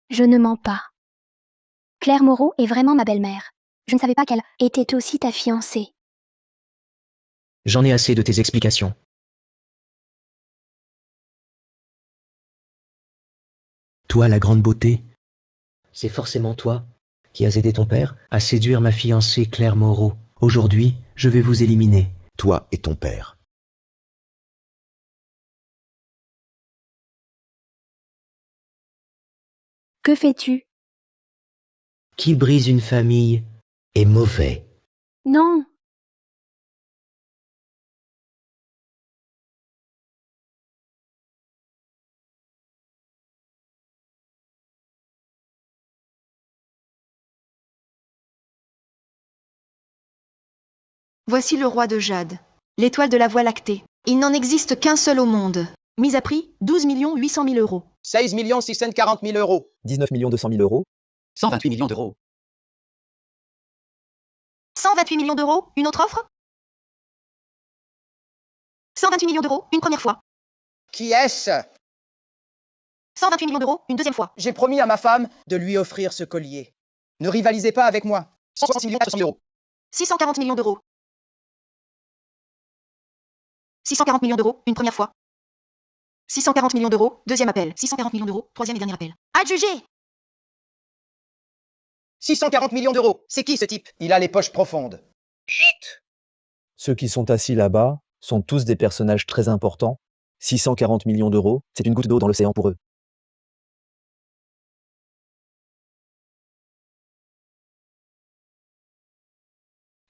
Je ne mens pas. Claire Moreau est vraiment ma belle-mère. Je ne savais pas qu'elle était aussi ta fiancée. J'en ai assez de tes explications. Toi, la grande beauté, c'est forcément toi qui as aidé ton père à séduire ma fiancée Claire Moreau. Aujourd'hui, je vais vous éliminer, toi et ton père. Que fais-tu? Qui brise une famille est mauvais. Non. Voici le roi de jade, l'étoile de la Voie lactée. Il n'en existe qu'un seul au monde. Mise à prix, 12 800 000 euros. 16 640 000 euros. 19 200 000 euros. 128 millions d'euros. 128 millions d'euros, une autre offre? 128 millions d'euros, une première fois. Qui est-ce? 128 millions d'euros, une deuxième fois. J'ai promis à ma femme de lui offrir ce collier. Ne rivalisez pas avec moi. 166 400 000 euros. 640 millions d'euros. 640 millions d'euros, une première fois. 640 millions d'euros, deuxième appel. 640 millions d'euros, troisième et dernier appel. Adjugé! 640 millions d'euros. C'est qui ce type? Il a les poches profondes. Chut! Ceux qui sont assis là-bas sont tous des personnages très importants. 640 millions d'euros, c'est une goutte d'eau dans l'océan pour eux.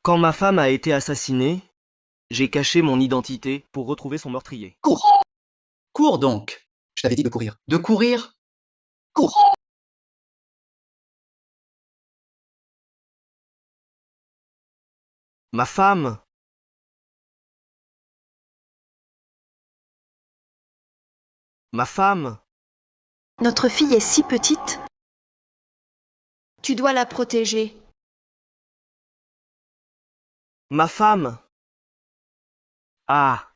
Quand ma femme a été assassinée, j'ai caché mon identité pour retrouver son meurtrier. Cours! Cours donc! Je t'avais dit de courir. De courir? Cours! Ma femme! Ma femme! Notre fille est si petite. Tu dois la protéger. Ma femme! Ah!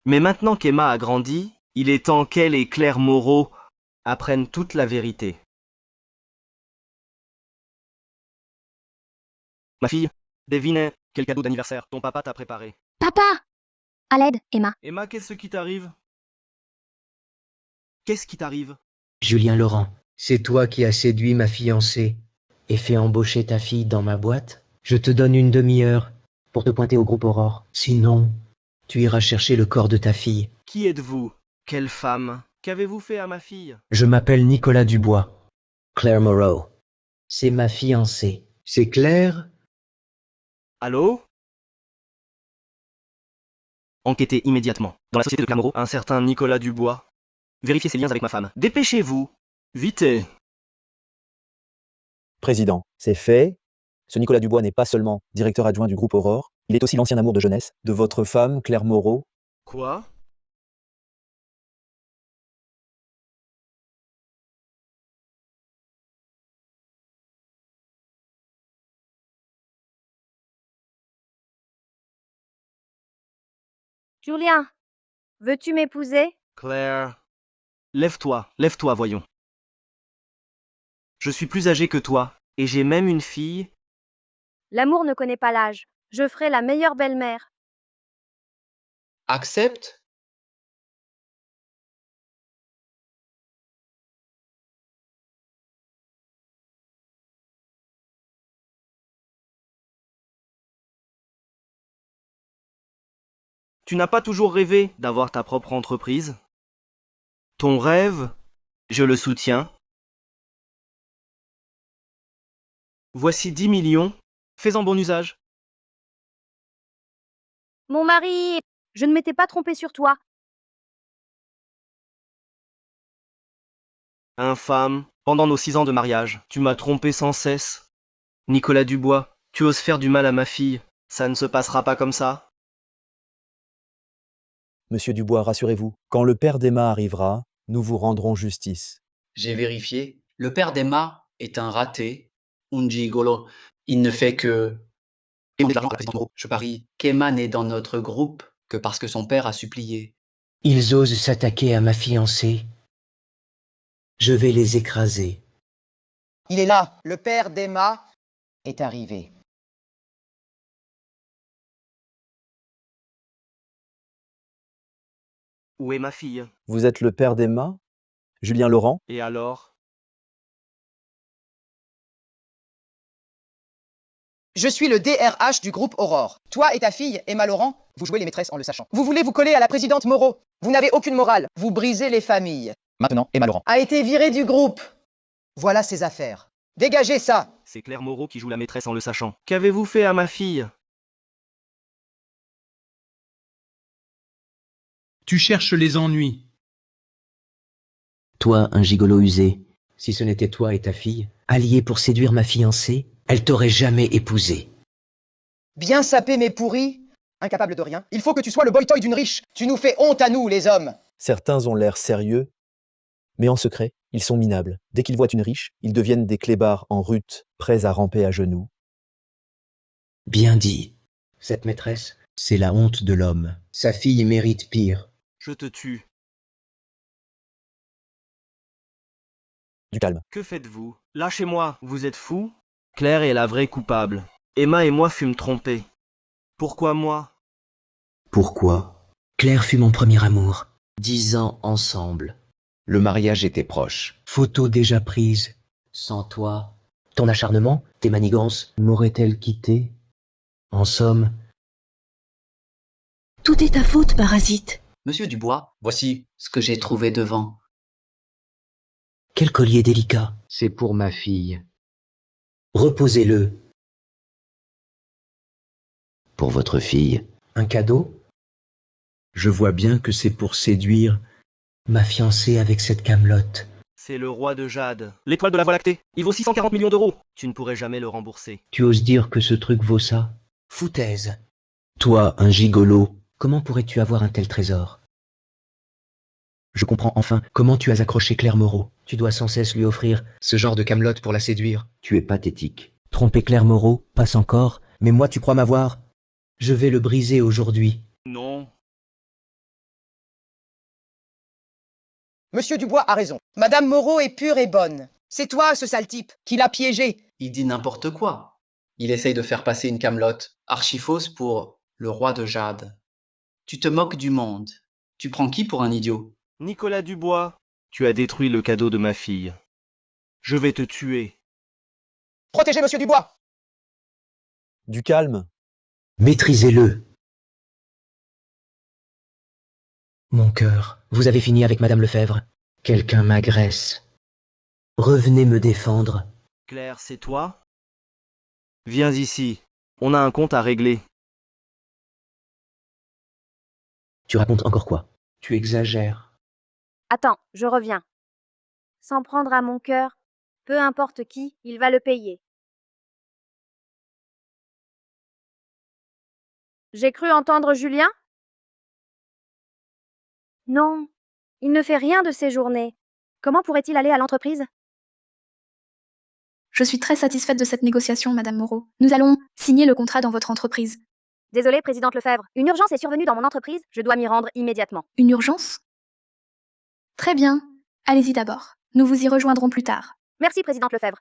Mais maintenant qu'Emma a grandi, il est temps qu'elle et Claire Moreau apprennent toute la vérité. Ma fille, devine quel cadeau d'anniversaire ton papa t'a préparé. Papa! À l'aide, Emma. Emma, qu'est-ce qui t'arrive? Qu'est-ce qui t'arrive? Julien Laurent, c'est toi qui as séduit ma fiancée et fait embaucher ta fille dans ma boîte? Je te donne une demi-heure pour te pointer au groupe Aurore. Sinon, tu iras chercher le corps de ta fille. Qui êtes-vous? Quelle femme? Qu'avez-vous fait à ma fille? Je m'appelle Nicolas Dubois. Claire Moreau. C'est ma fiancée. C'est Claire? Allô? Enquêtez immédiatement. Dans la société de Claire Moreau, un certain Nicolas Dubois. Vérifiez ses liens avec ma femme. Dépêchez-vous! Vite! Président, c'est fait. Ce Nicolas Dubois n'est pas seulement directeur adjoint du groupe Aurore, il est aussi l'ancien amour de jeunesse de votre femme, Claire Moreau. Quoi? Julien, veux-tu m'épouser? Claire. Lève-toi, voyons. Je suis plus âgé que toi, et j'ai même une fille. L'amour ne connaît pas l'âge. Je ferai la meilleure belle-mère. Accepte? Tu n'as pas toujours rêvé d'avoir ta propre entreprise? Ton rêve, je le soutiens. Voici 10 millions, fais-en bon usage. Mon mari, je ne m'étais pas trompée sur toi. Infâme, pendant nos 6 ans de mariage, tu m'as trompé sans cesse. Nicolas Dubois, tu oses faire du mal à ma fille, ça ne se passera pas comme ça. Monsieur Dubois, rassurez-vous, quand le père d'Emma arrivera, nous vous rendrons justice. J'ai vérifié. Le père d'Emma est un raté, un gigolo. Il ne fait que... demander de l'argent à la présidente Moreau. Je parie qu'Emma n'est dans notre groupe que parce que son père a supplié. Ils osent s'attaquer à ma fiancée Je vais les écraser. Il est là. Le père d'Emma est arrivé. Où est ma fille? Vous êtes le père d'Emma, Julien Laurent? Et alors? Je suis le DRH du groupe Aurore. Toi et ta fille, Emma Laurent, vous jouez les maîtresses en le sachant. Vous voulez vous coller à la présidente Moreau. Vous n'avez aucune morale. Vous brisez les familles. Maintenant, Emma Laurent a été virée du groupe. Voilà ses affaires. Dégagez ça. C'est Claire Moreau qui joue la maîtresse en le sachant. Qu'avez-vous fait à ma fille? Tu cherches les ennuis. Toi, un gigolo usé, si ce n'était toi et ta fille, alliés pour séduire ma fiancée, elle t'aurait jamais épousé. Bien sapé mais pourri. Incapable de rien. Il faut que tu sois le boy-toy d'une riche. Tu nous fais honte à nous, les hommes. Certains ont l'air sérieux, mais en secret, ils sont minables. Dès qu'ils voient une riche, ils deviennent des clébards en rut, prêts à ramper à genoux. Bien dit. Cette maîtresse, c'est la honte de l'homme. Sa fille mérite pire. Je te tue. Du calme. Que faites-vous? Lâchez-moi, vous êtes fou? Claire est la vraie coupable. Emma et moi fûmes trompés. Pourquoi moi? Pourquoi? Claire fut mon premier amour. 10 ans ensemble. Le mariage était proche. Photos déjà prises. Sans toi, ton acharnement, tes manigances, m'auraient-elles quitté? En somme, Tout est ta faute, parasite. Monsieur Dubois, voici ce que j'ai trouvé devant. quel collier délicat. C'est pour ma fille. Reposez-le. Pour votre fille. Un cadeau? Je vois bien que c'est pour séduire. Ma fiancée avec cette camelote. C'est le roi de Jade. L'étoile de la Voie lactée. Il vaut 640 millions d'euros. Tu ne pourrais jamais le rembourser. Tu oses dire que ce truc vaut ça? Foutaise. Toi, un gigolo, comment pourrais-tu avoir un tel trésor? Je comprends enfin comment tu as accroché Claire Moreau. Tu dois sans cesse lui offrir ce genre de camelote pour la séduire. Tu es pathétique. Tromper Claire Moreau, passe encore, mais moi tu crois m'avoir? Je vais le briser aujourd'hui. Non. Monsieur Dubois a raison. Madame Moreau est pure et bonne. C'est toi, ce sale type, qui l'a piégé. Il dit n'importe quoi. Il essaye de faire passer une camelote archi-fausse pour le roi de Jade. Tu te moques du monde. Tu prends qui pour un idiot? Nicolas Dubois, tu as détruit le cadeau de ma fille. Je vais te tuer. Protégez Monsieur Dubois. Du calme. Maîtrisez-le. Mon cœur, vous avez fini avec Madame Lefebvre. Quelqu'un m'agresse. Revenez me défendre. Claire, c'est toi? Viens ici. On a un compte à régler. Tu racontes encore quoi? Tu exagères. Attends, je reviens. S'en prendre à mon cœur, peu importe qui, il va le payer. J'ai cru entendre Julien? Non, il ne fait rien de ses journées. Comment pourrait-il aller à l'entreprise? Je suis très satisfaite de cette négociation, Madame Moreau. Nous allons signer le contrat dans votre entreprise. Désolée, présidente Lefebvre. Une urgence est survenue dans mon entreprise, je dois m'y rendre immédiatement. Une urgence? Très bien. Allez-y d'abord. Nous vous y rejoindrons plus tard. Merci, présidente Lefebvre.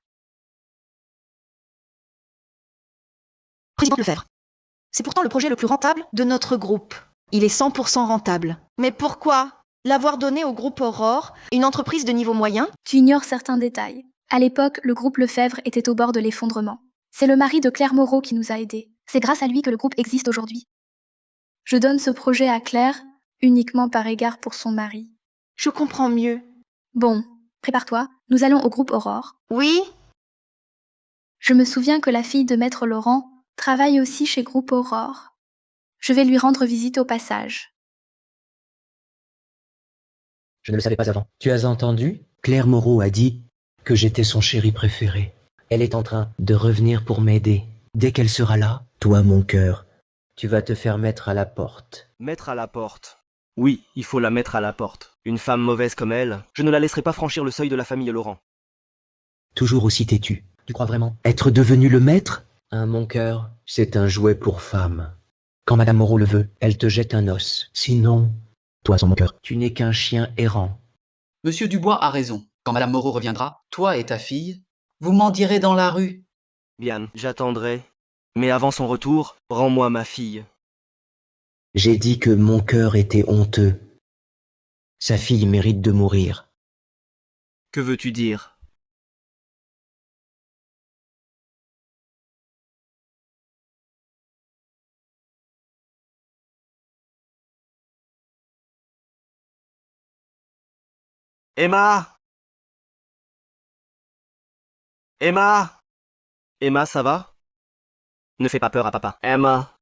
Présidente Lefebvre, c'est pourtant le projet le plus rentable de notre groupe. Il est 100% rentable. Mais pourquoi l'avoir donné au groupe Aurore, une entreprise de niveau moyen? Tu ignores certains détails. À l'époque, le groupe Lefebvre était au bord de l'effondrement. C'est le mari de Claire Moreau qui nous a aidés. C'est grâce à lui que le groupe existe aujourd'hui. Je donne ce projet à Claire uniquement par égard pour son mari. Je comprends mieux. Bon, prépare-toi, nous allons au groupe Aurore. Oui? Je me souviens que la fille de Maître Laurent travaille aussi chez Groupe Aurore. Je vais lui rendre visite au passage. Je ne le savais pas avant. Tu as entendu? Claire Moreau a dit que j'étais son chéri préféré. Elle est en train de revenir pour m'aider. Dès qu'elle sera là, toi, mon cœur, tu vas te faire mettre à la porte. Mettre à la porte. Oui, il faut la mettre à la porte. Une femme mauvaise comme elle, je ne la laisserai pas franchir le seuil de la famille Laurent. Toujours aussi têtu. Tu crois vraiment être devenu le maître? Hein, mon cœur, c'est un jouet pour femme. Quand Madame Moreau le veut, elle te jette un os. Sinon, toi, sans mon cœur, tu n'es qu'un chien errant. Monsieur Dubois a raison. Quand Madame Moreau reviendra, toi et ta fille, vous mendirez dans la rue. Bien, j'attendrai. Mais avant son retour, rends-moi ma fille. J'ai dit que mon cœur était honteux. Sa fille mérite de mourir. Que veux-tu dire? Emma! Emma! Emma, ça va? Ne fais pas peur à papa. Emma!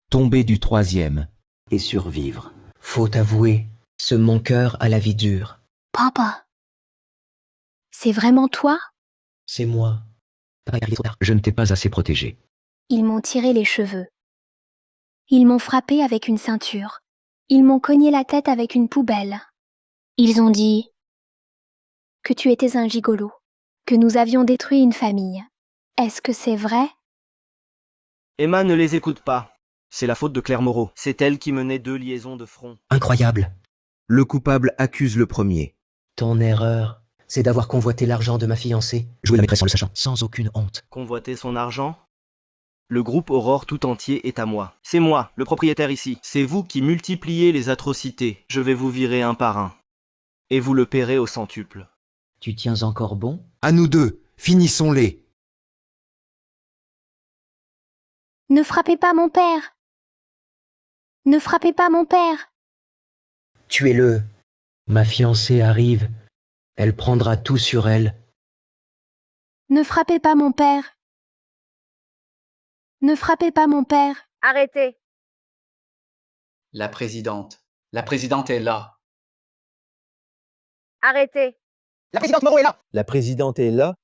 Tomber du troisième. Et survivre. Faut avouer, ce mon cœur a la vie dure. Papa. C'est vraiment toi? C'est moi. Papa est arrivé trop tard. Je ne t'ai pas assez protégé. Ils m'ont tiré les cheveux. Ils m'ont frappé avec une ceinture. Ils m'ont cogné la tête avec une poubelle. Ils ont dit que tu étais un gigolo, que nous avions détruit une famille. Est-ce que c'est vrai? Emma, ne les écoute pas. C'est la faute de Claire Moreau. C'est elle qui menait 2 liaisons de front. Incroyable. Le coupable accuse le premier. Ton erreur, c'est d'avoir convoité l'argent de ma fiancée. Jouer la maîtresse en le sachant, sans aucune honte. Convoiter son argent? Le groupe Aurore tout entier est à moi. C'est moi, le propriétaire ici. C'est vous qui multipliez les atrocités. Je vais vous virer un par un. Et vous le paierez au centuple. Tu tiens encore bon? À nous deux, finissons-les. Ne frappez pas mon père! Ne frappez pas mon père! Tuez-le. Ma fiancée arrive. Elle prendra tout sur elle. Ne frappez pas mon père! Ne frappez pas mon père! Arrêtez. La présidente. La présidente est là. Arrêtez. La présidente Moreau est là. La présidente est là.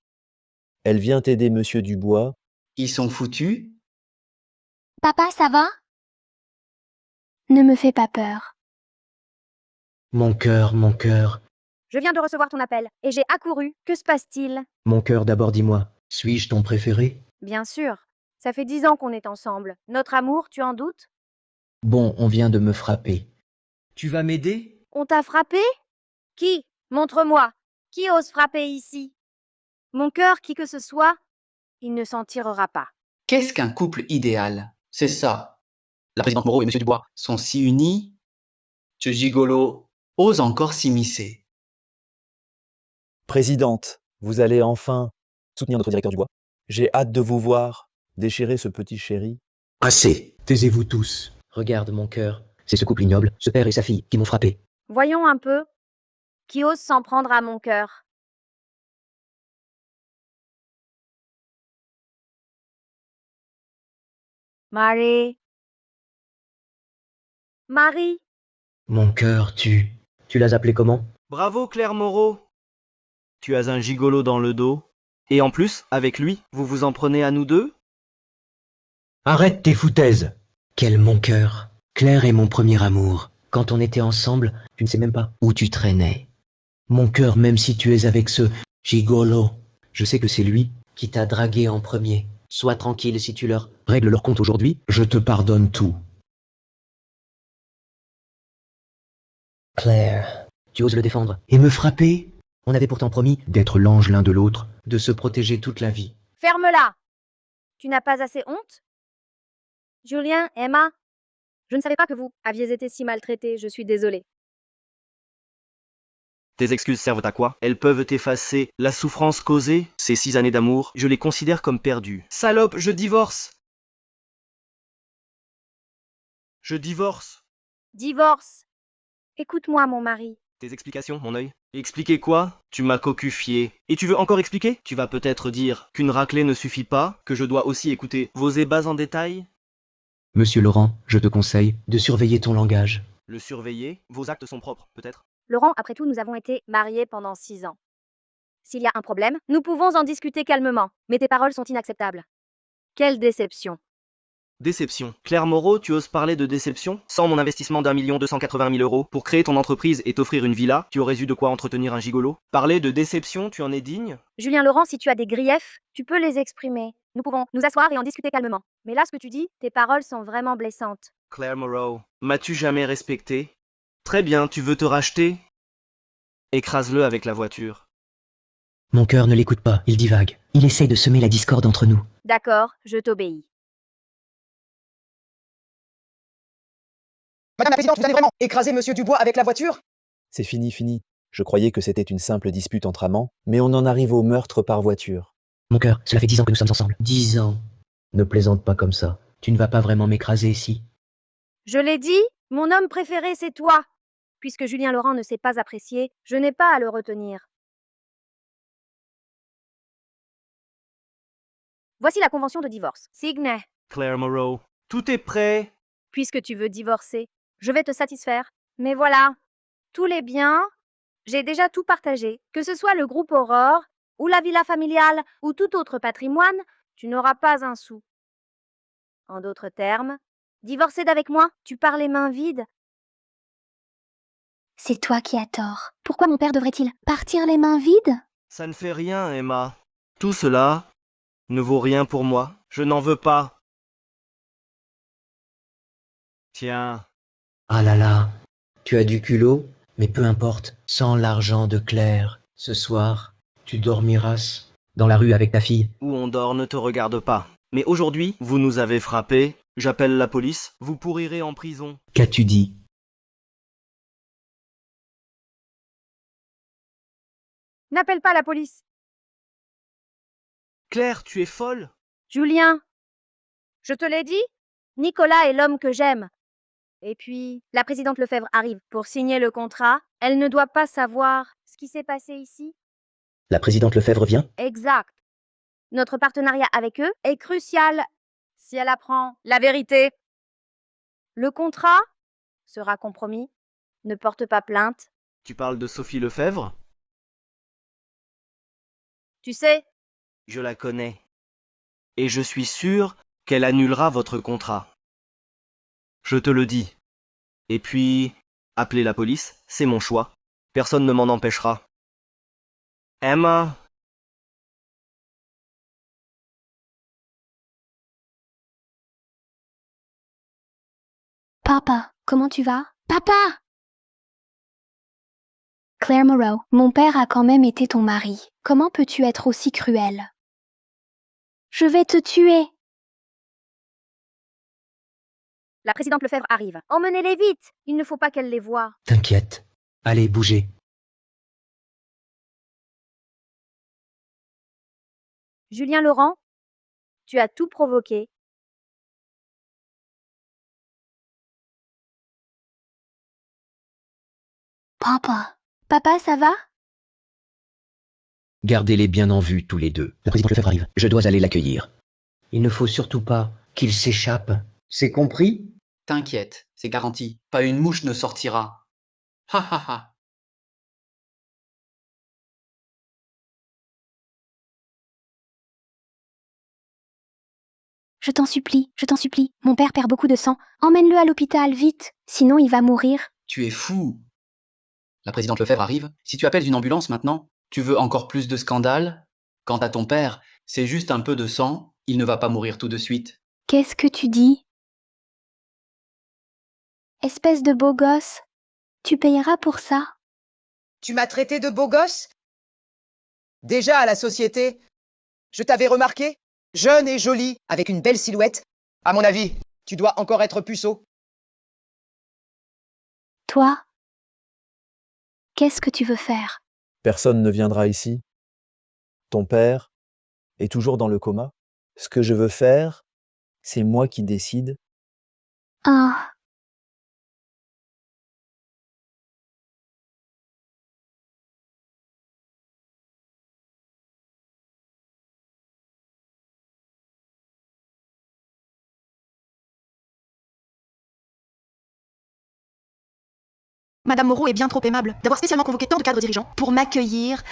Elle vient aider Monsieur Dubois. Ils sont foutus. Papa, ça va? Ne me fais pas peur. Mon cœur, Je viens de recevoir ton appel et j'ai accouru. Que se passe-t-il? mon cœur d'abord dis-moi, suis-je ton préféré? Bien sûr. Ça fait 10 ans qu'on est ensemble. Notre amour, tu en doutes? Bon, on vient de me frapper. Tu vas m'aider? On t'a frappé? Qui? Montre-moi. Qui ose frapper ici? Mon cœur, qui que ce soit, il ne s'en tirera pas. Qu'est-ce qu'un couple idéal? C'est ça. La présidente Moreau et Monsieur Dubois sont si unis. Ce gigolo ose encore s'immiscer. Présidente, vous allez enfin soutenir notre directeur Dubois. J'ai hâte de vous voir déchirer ce petit chéri. Assez. Taisez-vous tous. Regarde mon cœur, c'est ce couple ignoble, ce père et sa fille, qui m'ont frappé. Voyons un peu. Qui ose s'en prendre à mon cœur? Marie. Marie. Mon cœur, tu l'as appelé comment? Bravo Claire Moreau. Tu as un gigolo dans le dos. Et en plus, avec lui, vous vous en prenez à nous deux? Arrête tes foutaises. Quel mon cœur. Claire est mon premier amour. Quand on était ensemble, tu ne sais même pas où tu traînais. Mon cœur, même si tu es avec ce gigolo, je sais que c'est lui qui t'a dragué en premier. Sois tranquille si tu leur règles leur compte aujourd'hui. Je te pardonne tout. Claire, tu oses le défendre et me frapper? On avait pourtant promis D'être l'ange l'un de l'autre. de se protéger toute la vie. Ferme-la. Tu n'as pas assez honte? Julien, Emma, je ne savais pas que vous aviez été si maltraités. Je suis désolée. Tes excuses servent à quoi? Elles peuvent effacer la souffrance causée. Ces 6 années d'amour, je les considère comme perdues. Salope, je divorce! Je divorce! Divorce. Écoute-moi, mon mari. Tes explications, mon œil? Expliquer quoi? Tu m'as cocufié. Et tu veux encore expliquer? Tu vas peut-être dire qu'une raclée ne suffit pas, que je dois aussi écouter vos ébats en détail? Monsieur Laurent, je te conseille de surveiller ton langage. Le surveiller? Vos actes sont propres, peut-être? Laurent, après tout, nous avons été mariés pendant 6 ans. S'il y a un problème, nous pouvons en discuter calmement. Mais tes paroles sont inacceptables. Quelle déception. Déception. Claire Moreau, tu oses parler de déception? Sans mon investissement d'1 280 000 € pour créer ton entreprise et t'offrir une villa, tu aurais eu de quoi entretenir un gigolo? Parler de déception, tu en es digne? Julien Laurent, si tu as des griefs, tu peux les exprimer. Nous pouvons nous asseoir et en discuter calmement. Mais là, ce que tu dis, tes paroles sont vraiment blessantes. Claire Moreau, m'as-tu jamais respecté? Très bien, tu veux te racheter? Écrase-le avec la voiture. Mon cœur ne l'écoute pas, il divague. Il essaye de semer la discorde entre nous. D'accord, je t'obéis. Madame la Présidente, vous allez vraiment écraser Monsieur Dubois avec la voiture? C'est fini, fini. Je croyais que c'était une simple dispute entre amants, mais on en arrive au meurtre par voiture. Mon cœur, cela fait 10 ans que nous sommes ensemble. 10 ans. Ne plaisante pas comme ça. Tu ne vas pas vraiment m'écraser ici. Je l'ai dit, mon homme préféré, c'est toi. Puisque Julien Laurent ne s'est pas apprécié, je n'ai pas à le retenir. Voici la convention de divorce. Signe. Claire Moreau, tout est prêt. Puisque tu veux divorcer, je vais te satisfaire. Mais voilà, tous les biens, j'ai déjà tout partagé. Que ce soit le groupe Aurore, ou la villa familiale, ou tout autre patrimoine, tu n'auras pas un sou. En d'autres termes, divorcer d'avec moi, tu pars les mains vides. C'est toi qui as tort. Pourquoi mon père devrait-il partir les mains vides? Ça ne fait rien, Emma. Tout cela ne vaut rien pour moi. Je n'en veux pas. Tiens, Ah là là, tu as du culot, mais peu importe, sans l'argent de Claire, ce soir, tu dormiras dans la rue avec ta fille. où on dort ne te regarde pas. Mais aujourd'hui, vous nous avez frappés. J'appelle la police. Vous pourrirez en prison. Qu'as-tu dit? N'appelle pas la police. Claire, tu es folle? Julien, je te l'ai dit, Nicolas est l'homme que j'aime. Et puis, la présidente Lefebvre arrive pour signer le contrat. Elle ne doit pas savoir ce qui s'est passé ici. La présidente Lefebvre vient? Exact. Notre partenariat avec eux est crucial si elle apprend la vérité. Le contrat sera compromis. Ne porte pas plainte. Tu parles de Sophie Lefebvre? Tu sais, Je la connais. Et je suis sûr qu'elle annulera votre contrat. Je te le dis. Et puis, appeler la police, c'est mon choix. Personne ne m'en empêchera. Emma, Papa, comment tu vas? Papa! Claire Moreau, mon père a quand même été ton mari. Comment peux-tu être aussi cruel? Je vais te tuer! la présidente Lefebvre arrive. Emmenez-les vite. Il ne faut pas qu'elle les voie. T'inquiète. Allez, bougez. Julien Laurent, tu as tout provoqué. Papa. Papa, ça va? Gardez-les bien en vue tous les deux. La présidente Lefebvre arrive. Je dois aller l'accueillir. Il ne faut surtout pas qu'il s'échappe. C'est compris? T'inquiète, c'est garanti. Pas une mouche ne sortira. Ha ha ha. Je t'en supplie, mon père perd beaucoup de sang. Emmène-le à l'hôpital, vite, sinon il va mourir. Tu es fou. La présidente Lefebvre arrive. Si tu appelles une ambulance maintenant, tu veux encore plus de scandales? Quant à ton père, c'est juste un peu de sang, il ne va pas mourir tout de suite. Qu'est-ce que tu dis? Espèce de beau gosse, tu payeras pour ça. Tu m'as traité de beau gosse? Déjà à la société, je t'avais remarqué, jeune et jolie, avec une belle silhouette. À mon avis, tu dois encore être puceau. Toi, qu'est-ce que tu veux faire? Personne ne viendra ici. Ton père est toujours dans le coma. Ce que je veux faire, c'est moi qui décide. Ah, Madame Moreau est bien trop aimable d'avoir spécialement convoqué tant de cadres dirigeants pour m'accueillir.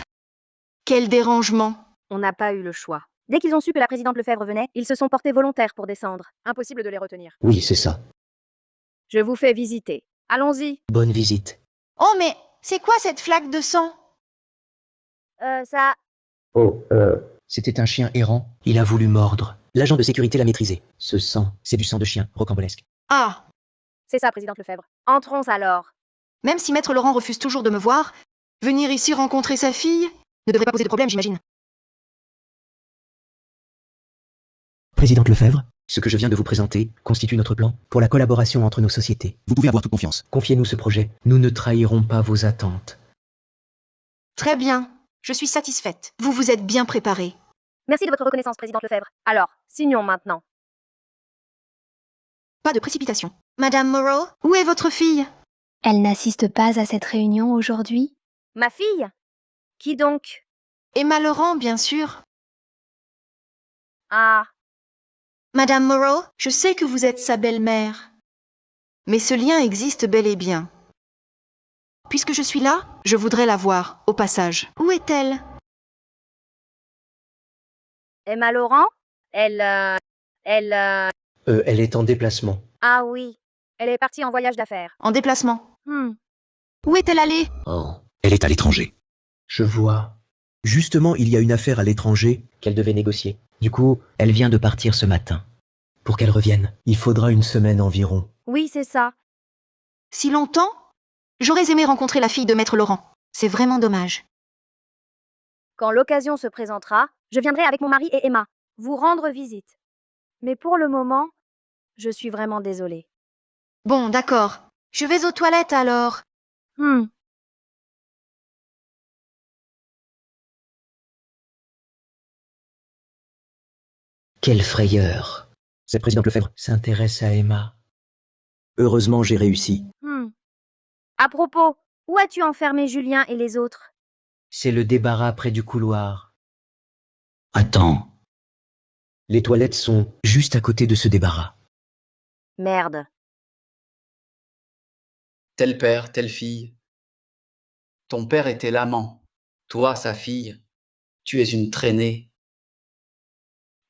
Quel dérangement! On n'a pas eu le choix. Dès qu'ils ont su que la présidente Lefebvre venait, ils se sont portés volontaires pour descendre. Impossible de les retenir. Oui, c'est ça. Je vous fais visiter. Allons-y. Bonne visite. Oh, mais c'est quoi cette flaque de sang? Ça... Oh, c'était un chien errant. Il a voulu mordre. L'agent de sécurité l'a maîtrisé. Ce sang, c'est du sang de chien, rocambolesque. Ah! C'est ça, présidente Lefebvre. Entrons alors. Même si Maître Laurent refuse toujours de me voir, Venir ici rencontrer sa fille ne devrait pas poser de problème, j'imagine. Présidente Lefebvre, ce que je viens de vous présenter constitue notre plan pour la collaboration entre nos sociétés. Vous pouvez avoir toute confiance. Confiez-nous ce projet. Nous ne trahirons pas vos attentes. Très bien. Je suis satisfaite. Vous vous êtes bien préparé. Merci de votre reconnaissance, présidente Lefebvre. Alors, signons maintenant. Pas de précipitation. Madame Moreau, où est votre fille? Elle n'assiste pas à cette réunion aujourd'hui. Ma fille? Qui donc? Emma Laurent, bien sûr. Ah, Madame Moreau, je sais que vous êtes sa belle-mère. Mais ce lien existe bel et bien. Puisque je suis là, je voudrais la voir, au passage. Où est-elle? Emma Laurent? Elle Elle est en déplacement. Ah oui, elle est partie en voyage d'affaires. En déplacement. Où est-elle allée? Oh. Elle est à l'étranger. Je vois Justement, il y a une affaire à l'étranger. qu'elle devait négocier. Du coup, elle vient de partir ce matin. Pour qu'elle revienne, il faudra une semaine environ. Oui, c'est ça. Si longtemps? J'aurais aimé rencontrer la fille de Maître Laurent. C'est vraiment dommage. Quand l'occasion se présentera, je viendrai avec mon mari et Emma vous rendre visite. Mais pour le moment, je suis vraiment désolée. Bon, d'accord. Je vais aux toilettes alors. Quelle frayeur. Cette présidente Lefebvre. S'intéresse à Emma. Heureusement, j'ai réussi. À propos, où as-tu enfermé Julien et les autres? C'est le débarras près du couloir. Attends. Les toilettes sont Juste à côté de ce débarras. Merde. Tel père, telle fille. Ton père était l'amant, toi sa fille. Tu es une traînée.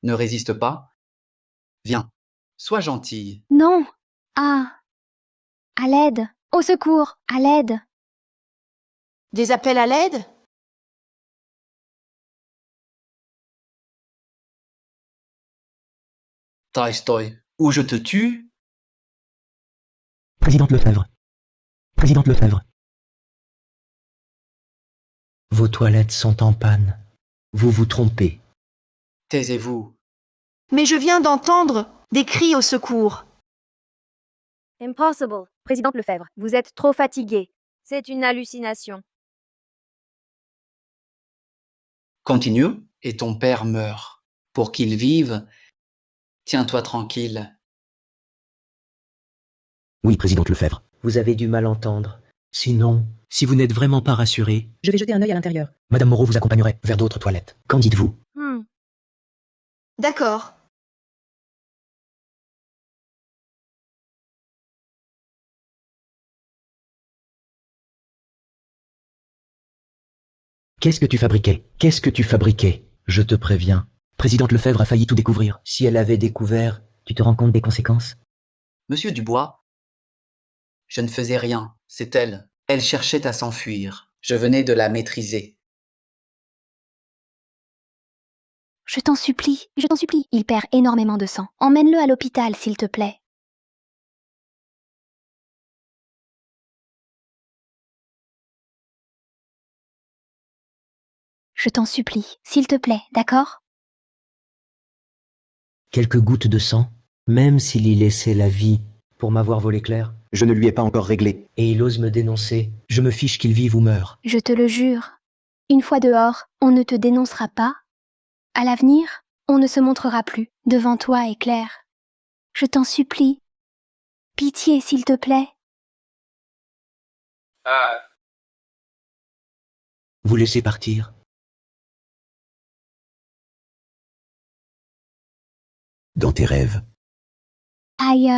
Ne résiste pas. Viens, sois gentille. Non. Ah. À l'aide. Au secours. À l'aide. Des appels à l'aide? Tolstoï, ou je te tue. Présidente Lefebvre. Présidente Lefebvre. Vos toilettes sont en panne. Vous vous trompez. Taisez-vous. Mais je viens d'entendre des cris au secours. Impossible. Présidente Lefebvre, vous êtes trop fatiguée. C'est une hallucination. Continue, et ton père meurt. Pour qu'il vive, tiens-toi tranquille. Oui, présidente Lefebvre. Vous avez du mal entendre. Sinon, si vous n'êtes vraiment pas rassuré, Je vais jeter un œil à l'intérieur. Madame Moreau vous accompagnerait vers d'autres toilettes. Qu'en dites-vous? D'accord. Qu'est-ce que tu fabriquais? Qu'est-ce que tu fabriquais? Je te préviens. Présidente Lefebvre a failli tout découvrir. Si elle avait découvert, tu te rends compte des conséquences? Monsieur Dubois, je ne faisais rien, c'est elle. Elle cherchait à s'enfuir. Je venais de la maîtriser. Je t'en supplie. Je t'en supplie. Il perd énormément de sang. Emmène-le à l'hôpital, s'il te plaît. Je t'en supplie. S'il te plaît, d'accord? Quelques gouttes de sang, même s'il y laissait la vie pour m'avoir volé Claire, Je ne lui ai pas encore réglé. et il ose me dénoncer, je me fiche qu'il vive ou meure. Je te le jure. Une fois dehors, on ne te dénoncera pas. À l'avenir, on ne se montrera plus devant toi et Claire. Je t'en supplie. Pitié, s'il te plaît. Vous laissez partir. Dans tes rêves. Aïe.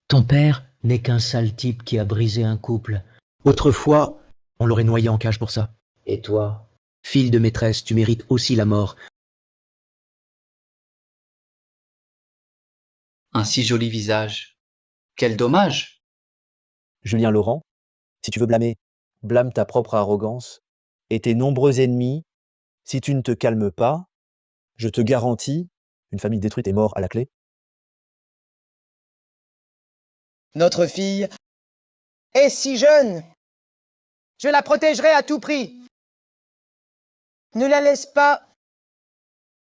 Ton père n'est qu'un sale type qui a brisé un couple. Autrefois, on l'aurait noyé en cage pour ça. Et toi, fille de maîtresse, tu mérites aussi la mort. Un si joli visage. Quel dommage. Julien Laurent, Si tu veux blâmer, blâme ta propre arrogance et tes nombreux ennemis. Si tu ne te calmes pas, je te garantis une famille détruite et mort à la clé. Notre fille est si jeune. Je la protégerai à tout prix. Ne la laisse pas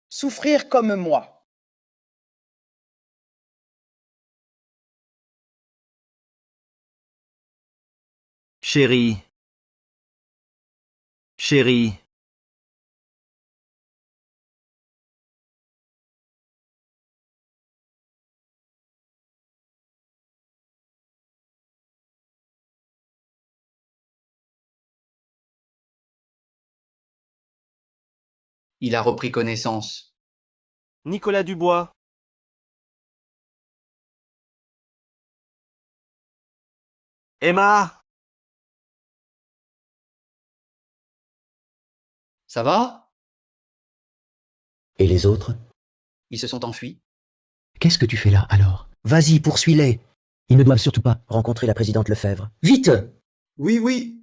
souffrir comme moi. Chérie. Chérie. Il a repris connaissance. Nicolas Dubois. Emma. Ça va? Et les autres? Ils se sont enfuis. Qu'est-ce que tu fais là, alors? Vas-y, poursuis-les. Ils ne doivent surtout pas rencontrer la présidente Lefebvre. Vite! Oui, oui.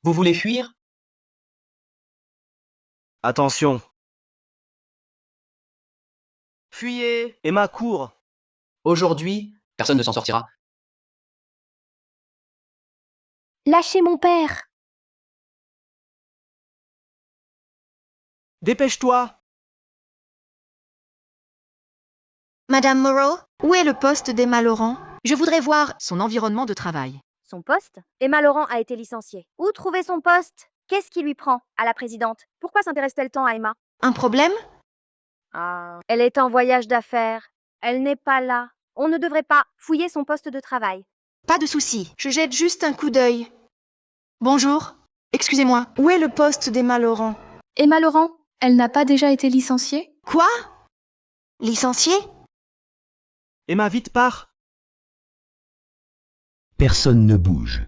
Vous voulez fuir? Attention. Fuyez. Emma, cours. Aujourd'hui, personne ne s'en sortira. Lâchez mon père. Dépêche-toi. Madame Moreau, où est le poste d'Emma Laurent? Je voudrais voir son environnement de travail. Son poste? Emma Laurent a été licenciée. Où trouver son poste? Qu'est-ce qui lui prend à la présidente? Pourquoi s'intéresse-t-elle tant à Emma? Un problème? Ah, elle est en voyage d'affaires. Elle n'est pas là. On ne devrait pas fouiller son poste de travail. Pas de souci, je jette juste un coup d'œil. Bonjour. Excusez-moi, où est le poste d'Emma Laurent? Emma Laurent, elle n'a pas déjà été licenciée? Quoi? Licenciée? Emma, vite, pars. Personne ne bouge.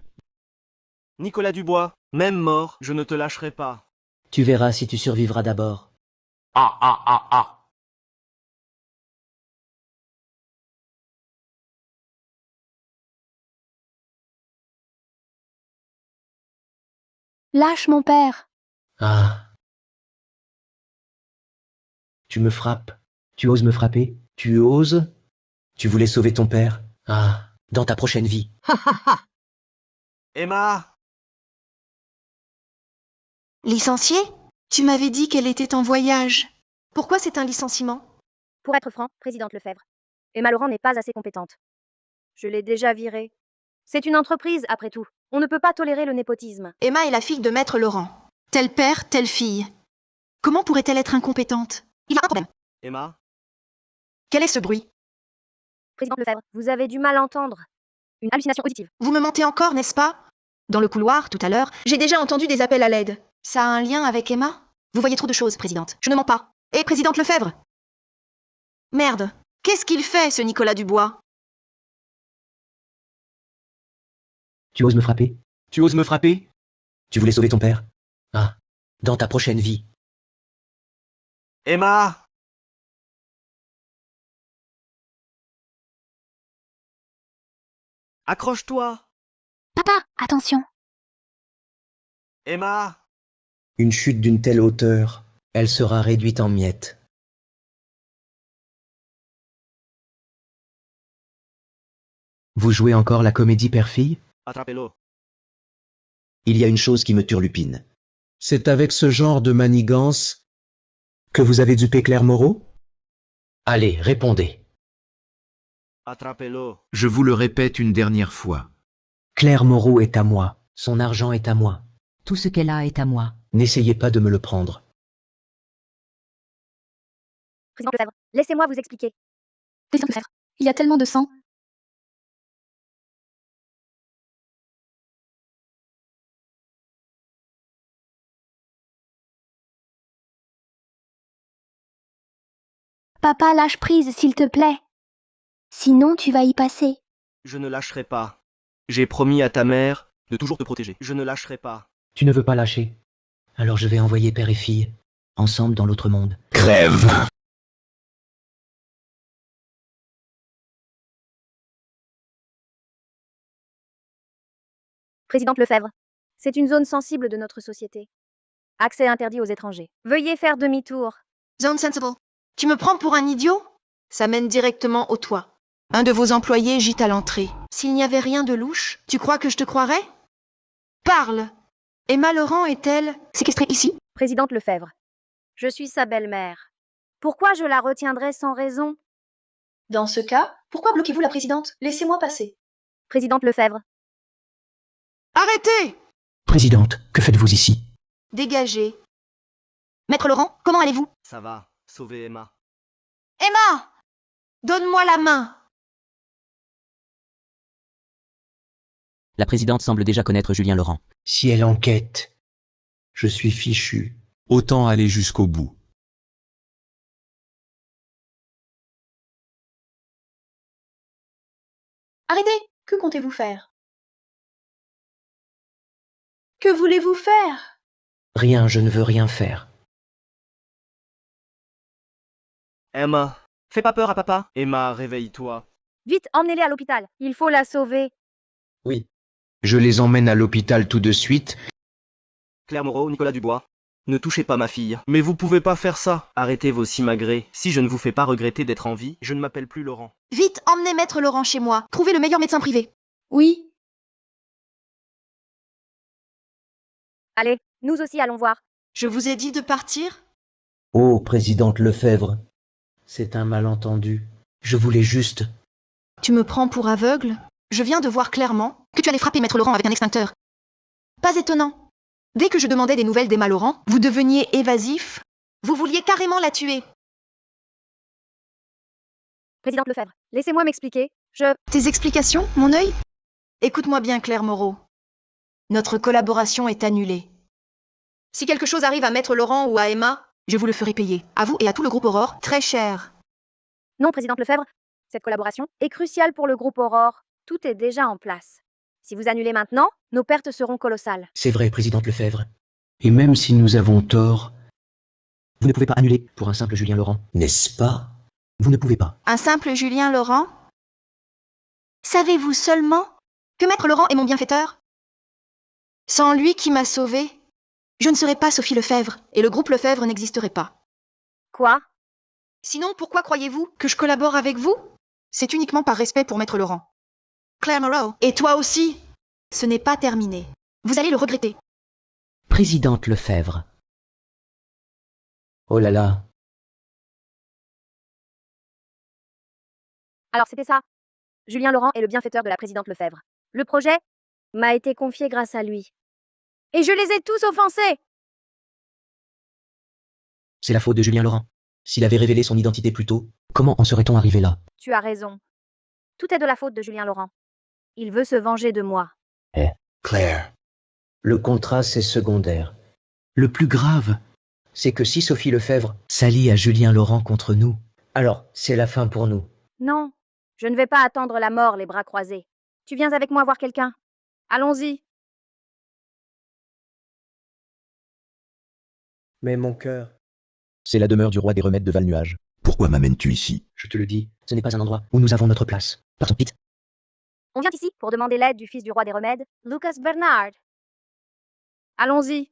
Nicolas Dubois. Même mort, je ne te lâcherai pas. Tu verras si tu survivras d'abord. Ah, ah, ah, ah. Lâche mon père. Ah. Tu me frappes. Tu oses me frapper? Tu oses? Tu voulais sauver ton père? Ah. Dans ta prochaine vie. Emma. Licenciée? Tu m'avais dit qu'elle était en voyage. Pourquoi c'est un licenciement? Pour être franc, présidente Lefebvre, Emma Laurent n'est pas assez compétente. Je l'ai déjà virée. C'est une entreprise, après tout. On ne peut pas tolérer le népotisme. Emma est la fille de Maître Laurent. Tel père, telle fille. Comment pourrait-elle être incompétente? Il y a un problème. Emma. Quel est ce bruit? Présidente Lefebvre, vous avez du mal à entendre. Une hallucination auditive. Vous me mentez encore, n'est-ce pas? Dans le couloir, tout à l'heure, j'ai déjà entendu des appels à l'aide. Ça a un lien avec Emma? Vous voyez trop de choses, présidente. Je ne mens pas. Et présidente Lefebvre? Merde. Qu'est-ce qu'il fait, ce Nicolas Dubois? Tu oses me frapper? Tu oses me frapper? Tu voulais sauver ton père? Ah. Dans ta prochaine vie. Emma. Accroche-toi. Papa, attention. Emma. Une chute d'une telle hauteur, elle sera réduite en miettes. Vous jouez encore la comédie père-fille? Attrapez-le. Il y a une chose qui me turlupine. C'est avec ce genre de manigance Que vous avez dupé Claire Moreau? Allez, répondez. Attrapez-le. Je vous le répète une dernière fois. Claire Moreau est à moi. Son argent est à moi. Tout ce qu'elle a est à moi. N'essayez pas de me le prendre. Présidente Lefebvre, laissez-moi vous expliquer. Présidente Lefebvre, il y a tellement de sang. Papa, lâche prise, s'il te plaît. Sinon, tu vas y passer. Je ne lâcherai pas. J'ai promis à ta mère de toujours te protéger. Je ne lâcherai pas. Tu ne veux pas lâcher. Alors je vais envoyer père et fille, ensemble dans l'autre monde. Crève. Présidente Lefebvre, c'est une zone sensible de notre société. Accès interdit aux étrangers. Veuillez faire demi-tour. Zone sensible. Tu me prends pour un idiot? Ça mène directement au toit. Un de vos employés gîte à l'entrée. S'il n'y avait rien de louche, tu crois que je te croirais? Parle! Emma Laurent est-elle séquestrée ici? Présidente Lefebvre, je suis sa belle-mère. Pourquoi je la retiendrais sans raison? Dans ce cas, pourquoi bloquez-vous la présidente? Laissez-moi passer. Présidente Lefebvre, Arrêtez! Présidente, que faites-vous ici? Dégagez. Maître Laurent, comment allez-vous? Ça va, sauver Emma. Emma! Donne-moi la main! La présidente semble déjà connaître Julien Laurent. Si elle enquête, je suis fichu. Autant aller jusqu'au bout. Arrêtez! Que comptez-vous faire? Que voulez-vous faire? Rien, je ne veux rien faire. Emma, fais pas peur à papa. Emma, réveille-toi. vite, emmenez-les à l'hôpital. Il faut la sauver. Oui. Je les emmène à l'hôpital tout de suite. Claire Moreau, Nicolas Dubois. Ne touchez pas ma fille. Mais vous pouvez pas faire ça. Arrêtez vos simagrées. Si je ne vous fais pas regretter d'être en vie, je ne m'appelle plus Laurent. Vite, emmenez Maître Laurent chez moi. Trouvez le meilleur médecin privé. Oui. Allez, nous aussi allons voir. Je vous ai dit de partir? Oh, présidente Lefebvre, c'est un malentendu. Je voulais juste... Tu me prends pour aveugle? Je viens de voir clairement que tu allais frapper Maître Laurent avec un extincteur. Pas étonnant. Dès que je demandais des nouvelles d'Emma Laurent, vous deveniez évasif. Vous vouliez carrément la tuer. Présidente Lefebvre, laissez-moi m'expliquer. Tes explications, mon œil? Écoute-moi bien, Claire Moreau. Notre collaboration est annulée. Si quelque chose arrive à Maître Laurent ou à Emma, je vous le ferai payer, à vous et à tout le groupe Aurore, très cher. Non, Présidente Lefebvre, cette collaboration est cruciale pour le groupe Aurore. Tout est déjà en place. Si vous annulez maintenant, nos pertes seront colossales. C'est vrai, présidente Lefebvre. Et même si nous avons tort, Vous ne pouvez pas annuler pour un simple Julien Laurent. n'est-ce pas? Vous ne pouvez pas. Un simple Julien Laurent? Savez-vous seulement que Maître Laurent est mon bienfaiteur? Sans lui qui m'a sauvée, je ne serais pas Sophie Lefebvre, et le groupe Lefebvre n'existerait pas. Quoi? Sinon, pourquoi croyez-vous que je collabore avec vous? C'est uniquement par respect pour Maître Laurent. Claire Moreau, et toi aussi. Ce n'est pas terminé. Vous allez le regretter. Présidente Lefebvre. Oh là là. Alors c'était ça. Julien Laurent est le bienfaiteur de la présidente Lefebvre. Le projet m'a été confié grâce à lui. Et je les ai tous offensés. C'est la faute de Julien Laurent. S'il avait révélé son identité plus tôt, comment en serait-on arrivé là? Tu as raison. Tout est de la faute de Julien Laurent. Il veut se venger de moi. Claire, Le contrat, c'est secondaire. Le plus grave, c'est que si Sophie Lefebvre s'allie à Julien Laurent contre nous, alors c'est la fin pour nous. Non, je ne vais pas attendre la mort les bras croisés. Tu viens avec moi voir quelqu'un? Allons-y. Mais mon cœur... C'est la demeure du roi des remèdes de Val-Nuage. pourquoi m'amènes-tu ici? Je te le dis, ce n'est pas un endroit où nous avons notre place. Partons vite. On vient ici pour demander l'aide du fils du roi des remèdes, Lucas Bernard. Allons-y.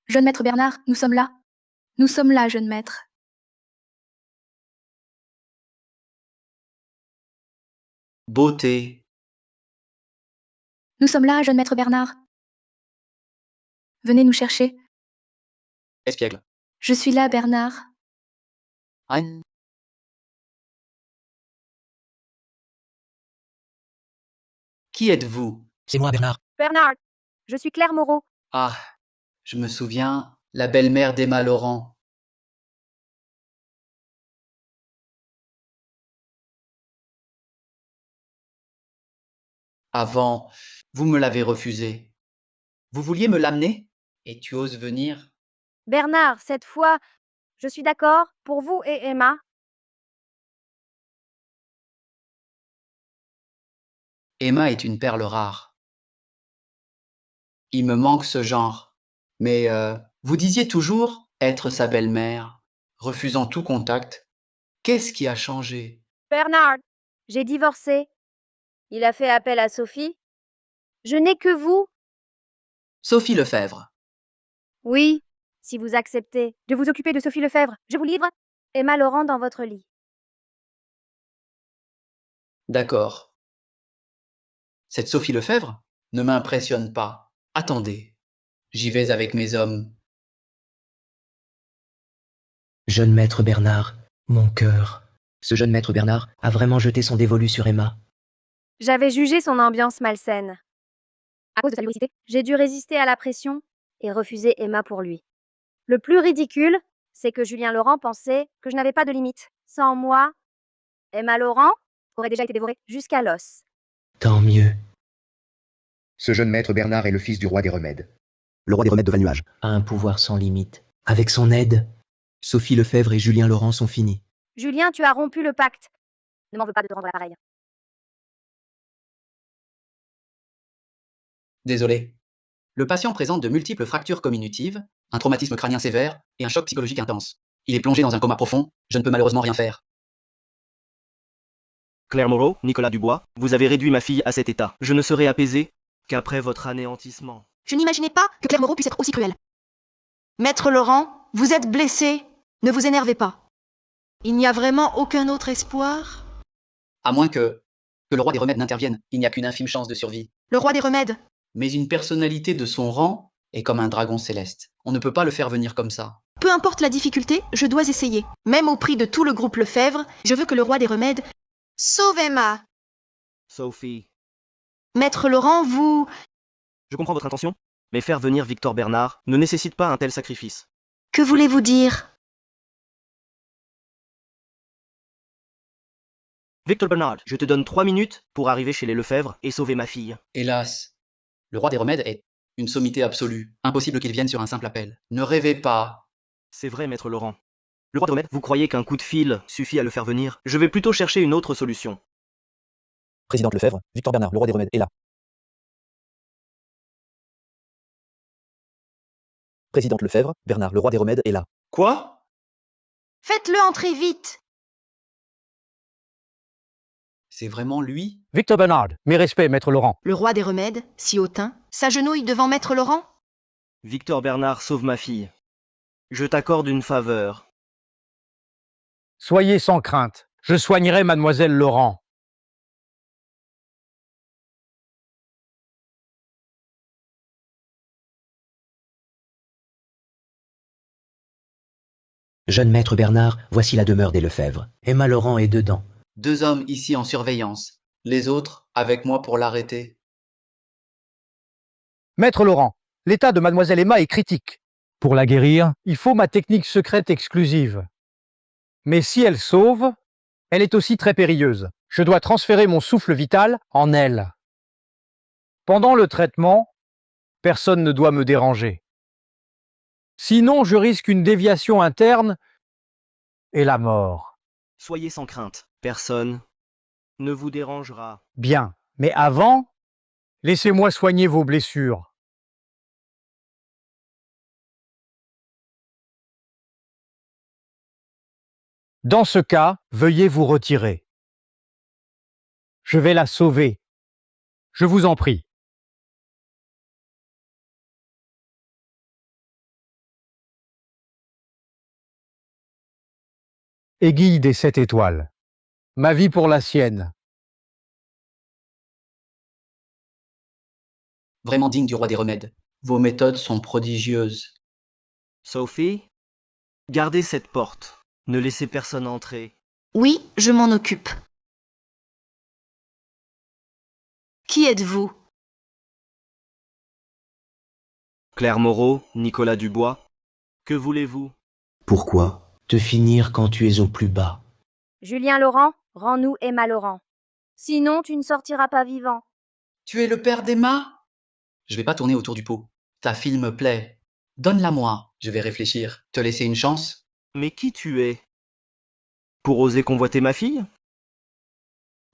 Jeune maître Bernard, nous sommes là. Nous sommes là, jeune maître. Beauté, Nous sommes là, jeune maître Bernard. Venez nous chercher. espiègle, Je suis là, Bernard. Anne. Qui êtes-vous? C'est moi, Bernard. Bernard, je suis Claire Moreau. Ah, je me souviens, la belle-mère d'Emma Laurent. Avant, vous me l'avez refusé. Vous vouliez me l'amener? Et tu oses venir? Bernard, cette fois, je suis d'accord pour vous et Emma. Emma est une perle rare. Il me manque ce genre. Mais vous disiez toujours être sa belle-mère, refusant tout contact. Qu'est-ce qui a changé? Bernard, j'ai divorcé. Il a fait appel à Sophie. Je n'ai que vous. Sophie Lefebvre. Oui, si vous acceptez de vous occuper de Sophie Lefebvre, je vous livre Emma Laurent dans votre lit. D'accord. Cette Sophie Lefebvre ne m'impressionne pas. Attendez, j'y vais avec mes hommes. Jeune maître Bernard, mon cœur. Ce jeune maître Bernard a vraiment jeté son dévolu sur Emma. J'avais jugé son ambiance malsaine. À cause de sa vivacité, j'ai dû résister à la pression et refuser Emma pour lui. Le plus ridicule, c'est que Julien Laurent pensait que je n'avais pas de limite. Sans moi, Emma Laurent aurait déjà été dévorée jusqu'à l'os. Tant mieux. Ce jeune maître Bernard est le fils du roi des remèdes. Le roi des remèdes de Val-Nuage. A un pouvoir sans limite. Avec son aide, Sophie Lefebvre et Julien Laurent sont finis. Julien, tu as rompu le pacte. Ne m'en veux pas de te rendre l'appareil. Désolé. Le patient présente de multiples fractures comminutives, un traumatisme crânien sévère et un choc psychologique intense. Il est plongé dans un coma profond, je ne peux malheureusement rien faire. Claire Moreau, Nicolas Dubois, vous avez réduit ma fille à cet état. Je ne serai apaisé qu'après votre anéantissement. Je n'imaginais pas que Claire Moreau puisse être aussi cruelle. Maître Laurent, vous êtes blessé. Ne vous énervez pas. Il n'y a vraiment aucun autre espoir? À moins que le roi des remèdes n'intervienne, il n'y a qu'une infime chance de survie. Le roi des remèdes? Mais une personnalité de son rang est comme un dragon céleste. On ne peut pas le faire venir comme ça. Peu importe la difficulté, je dois essayer. Même au prix de tout le groupe Lefebvre, je veux que le roi des remèdes sauve Emma. Sophie. Maître Laurent, vous... Je comprends votre intention, mais faire venir Victor Bernard ne nécessite pas un tel sacrifice. Que voulez-vous dire? Victor Bernard, je te donne 3 minutes pour arriver chez les Lefebvre et sauver ma fille. Hélas, le roi des remèdes est une sommité absolue. Impossible qu'il vienne sur un simple appel. Ne rêvez pas. C'est vrai, maître Laurent. Le roi des remèdes, vous croyez qu'un coup de fil suffit à le faire venir? Je vais plutôt chercher une autre solution. Présidente Lefebvre, Victor Bernard, le roi des remèdes, est là. Présidente Lefebvre, Bernard, le roi des remèdes, est là. Quoi? Faites-le entrer vite. C'est vraiment lui? Victor Bernard, mes respects, maître Laurent. Le roi des remèdes, si hautain, s'agenouille devant Maître Laurent? Victor Bernard, sauve ma fille. Je t'accorde une faveur. Soyez sans crainte. Je soignerai mademoiselle Laurent. Jeune maître Bernard, voici la demeure des Lefebvre. Emma Laurent est dedans. 2 hommes ici en surveillance. Les autres avec moi pour l'arrêter. Maître Laurent, l'état de mademoiselle Emma est critique. Pour la guérir, il faut ma technique secrète exclusive. Mais si elle sauve, elle est aussi très périlleuse. Je dois transférer mon souffle vital en elle. Pendant le traitement, personne ne doit me déranger. Sinon, je risque une déviation interne et la mort. Soyez sans crainte. Personne ne vous dérangera. Bien, mais avant, laissez-moi soigner vos blessures. Dans ce cas, veuillez vous retirer. Je vais la sauver. Je vous en prie. Aiguille des 7 étoiles. Ma vie pour la sienne. Vraiment digne du roi des remèdes. Vos méthodes sont prodigieuses. Sophie, gardez cette porte. Ne laissez personne entrer. Oui, je m'en occupe. Qui êtes-vous? Claire Moreau, Nicolas Dubois. Que voulez-vous? Pourquoi te finir quand tu es au plus bas? Julien Laurent, rends-nous Emma Laurent. Sinon, tu ne sortiras pas vivant. Tu es le père d'Emma? Je vais pas tourner autour du pot. Ta fille me plaît. Donne-la-moi. Je vais réfléchir. Te laisser une chance? Mais qui tu es? Pour oser convoiter ma fille?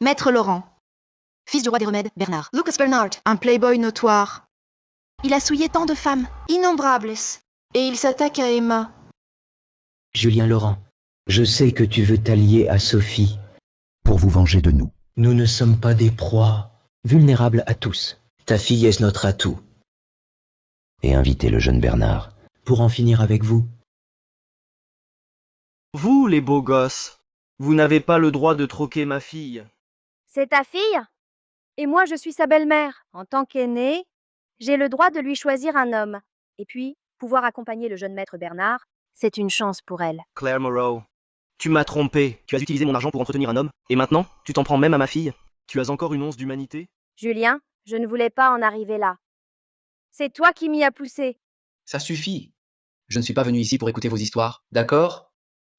Maître Laurent, fils du roi des remèdes, Bernard. Lucas Bernard, un playboy notoire. Il a souillé tant de femmes, innombrables, et il s'attaque à Emma. Julien Laurent, je sais que tu veux t'allier à Sophie. Pour vous venger de nous. Nous ne sommes pas des proies, vulnérables à tous. Ta fille est notre atout. Et invitez le jeune Bernard. Pour en finir avec vous. Vous, les beaux gosses, vous n'avez pas le droit de troquer ma fille. C'est ta fille? Et moi, je suis sa belle-mère. En tant qu'aînée, j'ai le droit de lui choisir un homme. Et puis, pouvoir accompagner le jeune maître Bernard, c'est une chance pour elle. Claire Moreau, tu m'as trompé. Tu as utilisé mon argent pour entretenir un homme, et maintenant, tu t'en prends même à ma fille. Tu as encore une once d'humanité? Julien, je ne voulais pas en arriver là. C'est toi qui m'y as poussé. Ça suffit. Je ne suis pas venu ici pour écouter vos histoires, d'accord?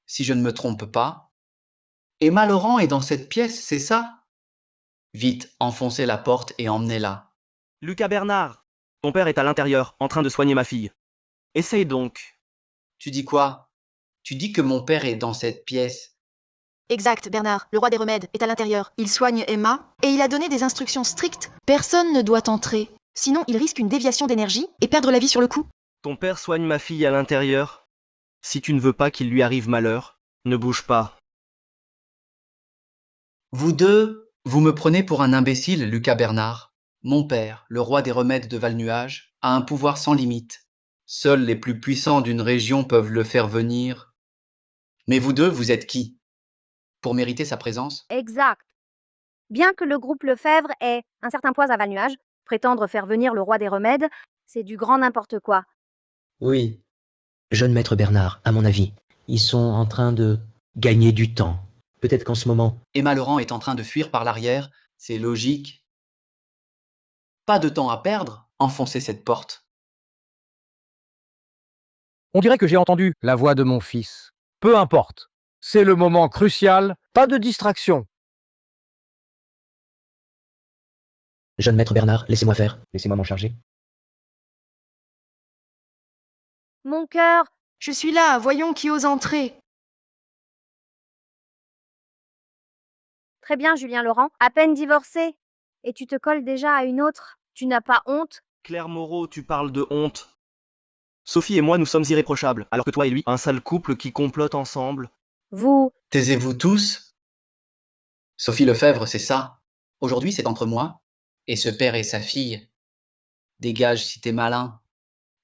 Si je ne me trompe pas. Emma Laurent est dans cette pièce, c'est ça? Vite, enfoncez la porte et emmenez-la. Lucas Bernard, ton père est à l'intérieur, en train de soigner ma fille. Essaye donc. Tu dis quoi? Tu dis que mon père est dans cette pièce? Exact, Bernard, le roi des remèdes, est à l'intérieur. Il soigne Emma, et il a donné des instructions strictes. Personne ne doit entrer. Sinon, il risque une déviation d'énergie et perdre la vie sur le coup. Ton père soigne ma fille à l'intérieur. Si tu ne veux pas qu'il lui arrive malheur, ne bouge pas. Vous deux, vous me prenez pour un imbécile, Lucas Bernard. Mon père, le roi des remèdes de Val-Nuage, a un pouvoir sans limite. Seuls les plus puissants d'une région peuvent le faire venir. Mais vous deux, vous êtes qui? Pour mériter sa présence? Exact. Bien que le groupe Lefebvre ait un certain poids à Val-Nuage, prétendre faire venir le roi des remèdes, c'est du grand n'importe quoi. Oui. Jeune maître Bernard, à mon avis, ils sont en train de gagner du temps. Peut-être qu'en ce moment... Emma Laurent est en train de fuir par l'arrière, c'est logique. Pas de temps à perdre, enfoncez cette porte. On dirait que j'ai entendu la voix de mon fils. Peu importe. C'est le moment crucial, pas de distraction. Jeune maître Bernard, laissez-moi faire. Laissez-moi m'en charger. Mon cœur, Je suis là, voyons qui ose entrer. très bien Julien Laurent, à peine divorcé. Et tu te colles déjà à une autre. Tu n'as pas honte? Claire Moreau, tu parles de honte. Sophie et moi, nous sommes irréprochables, alors que toi et lui, un sale couple qui complote ensemble. Vous, Taisez-vous tous. Sophie Lefebvre, c'est ça. Aujourd'hui, c'est entre moi et ce père et sa fille. Dégage si t'es malin.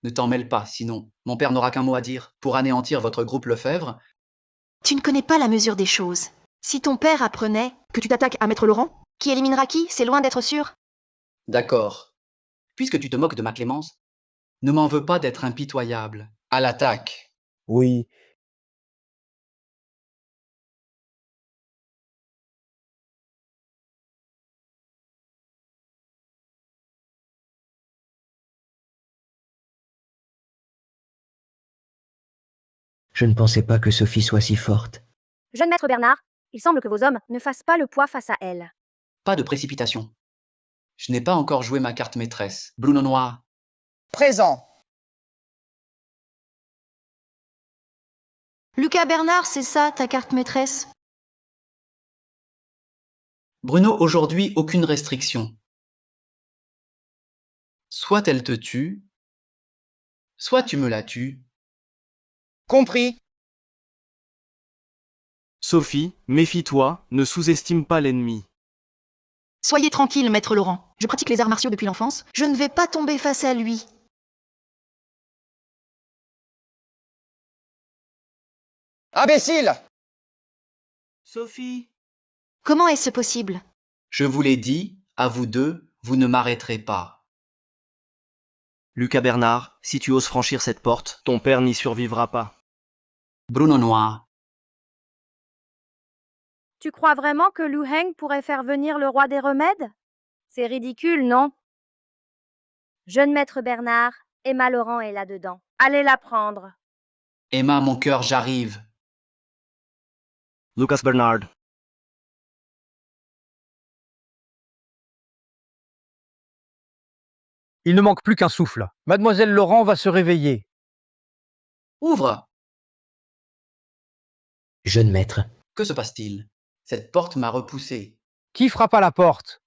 Ne t'en mêle pas, sinon mon père n'aura qu'un mot à dire pour anéantir votre groupe Lefebvre. Tu ne connais pas la mesure des choses. Si ton père apprenait que tu t'attaques à Maître Laurent, qui éliminera qui, c'est loin d'être sûr. D'accord. Puisque tu te moques de ma clémence, ne m'en veux pas d'être impitoyable. À l'attaque. Oui, Je ne pensais pas que Sophie soit si forte. jeune maître Bernard, il semble que vos hommes ne fassent pas le poids face à elle. Pas de précipitation. Je n'ai pas encore joué ma carte maîtresse. Bruno Noir. Présent. Lucas Bernard, c'est ça, ta carte maîtresse? Bruno, aujourd'hui, aucune restriction. Soit elle te tue, soit tu me la tues. Compris. Sophie, méfie-toi, ne sous-estime pas l'ennemi. Soyez tranquille, Maître Laurent. Je pratique les arts martiaux depuis l'enfance. Je ne vais pas tomber face à lui. Imbécile. Sophie! Comment est-ce possible? Je vous l'ai dit, à vous deux, vous ne m'arrêterez pas. Lucas Bernard, si tu oses franchir cette porte, ton père n'y survivra pas. Bruno Noir. Tu crois vraiment que Liu Heng pourrait faire venir le roi des remèdes? C'est ridicule, non? Jeune maître Bernard, Emma Laurent est là-dedans. Allez la prendre. Emma, mon cœur, j'arrive. Lucas Bernard. Il ne manque plus qu'un souffle. Mademoiselle Laurent va se réveiller. Ouvre. Jeune maître, Que se passe-t-il? Cette porte m'a repoussé. Qui frappe à la porte?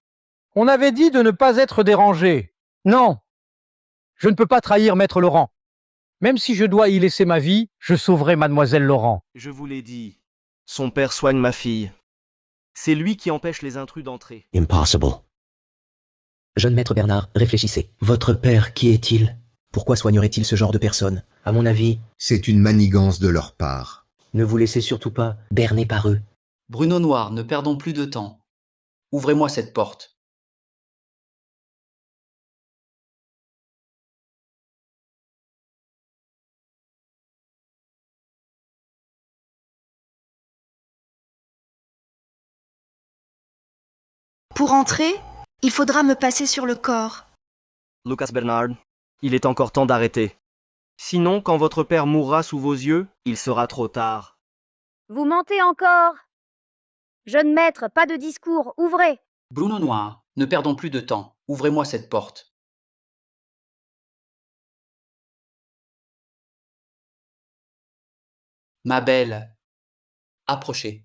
On avait dit de ne pas être dérangé. Non, je ne peux pas trahir Maître Laurent. Même si je dois y laisser ma vie, je sauverai Mademoiselle Laurent. Je vous l'ai dit. Son père soigne ma fille. C'est lui qui empêche les intrus d'entrer. Impossible. Jeune maître Bernard, réfléchissez. Votre père, qui est-il? Pourquoi soignerait-il ce genre de personne? À mon avis, C'est une manigance de leur part. ne vous laissez surtout pas berner par eux. Bruno Noir, ne perdons plus de temps. Ouvrez-moi cette porte. Pour entrer, il faudra me passer sur le corps. Lucas Bernard, il est encore temps d'arrêter. Sinon, quand votre père mourra sous vos yeux, il sera trop tard. Vous mentez encore. Jeune maître, pas de discours, ouvrez. Bruno Noir, ne perdons plus de temps. Ouvrez-moi cette porte. Ma belle, approchez.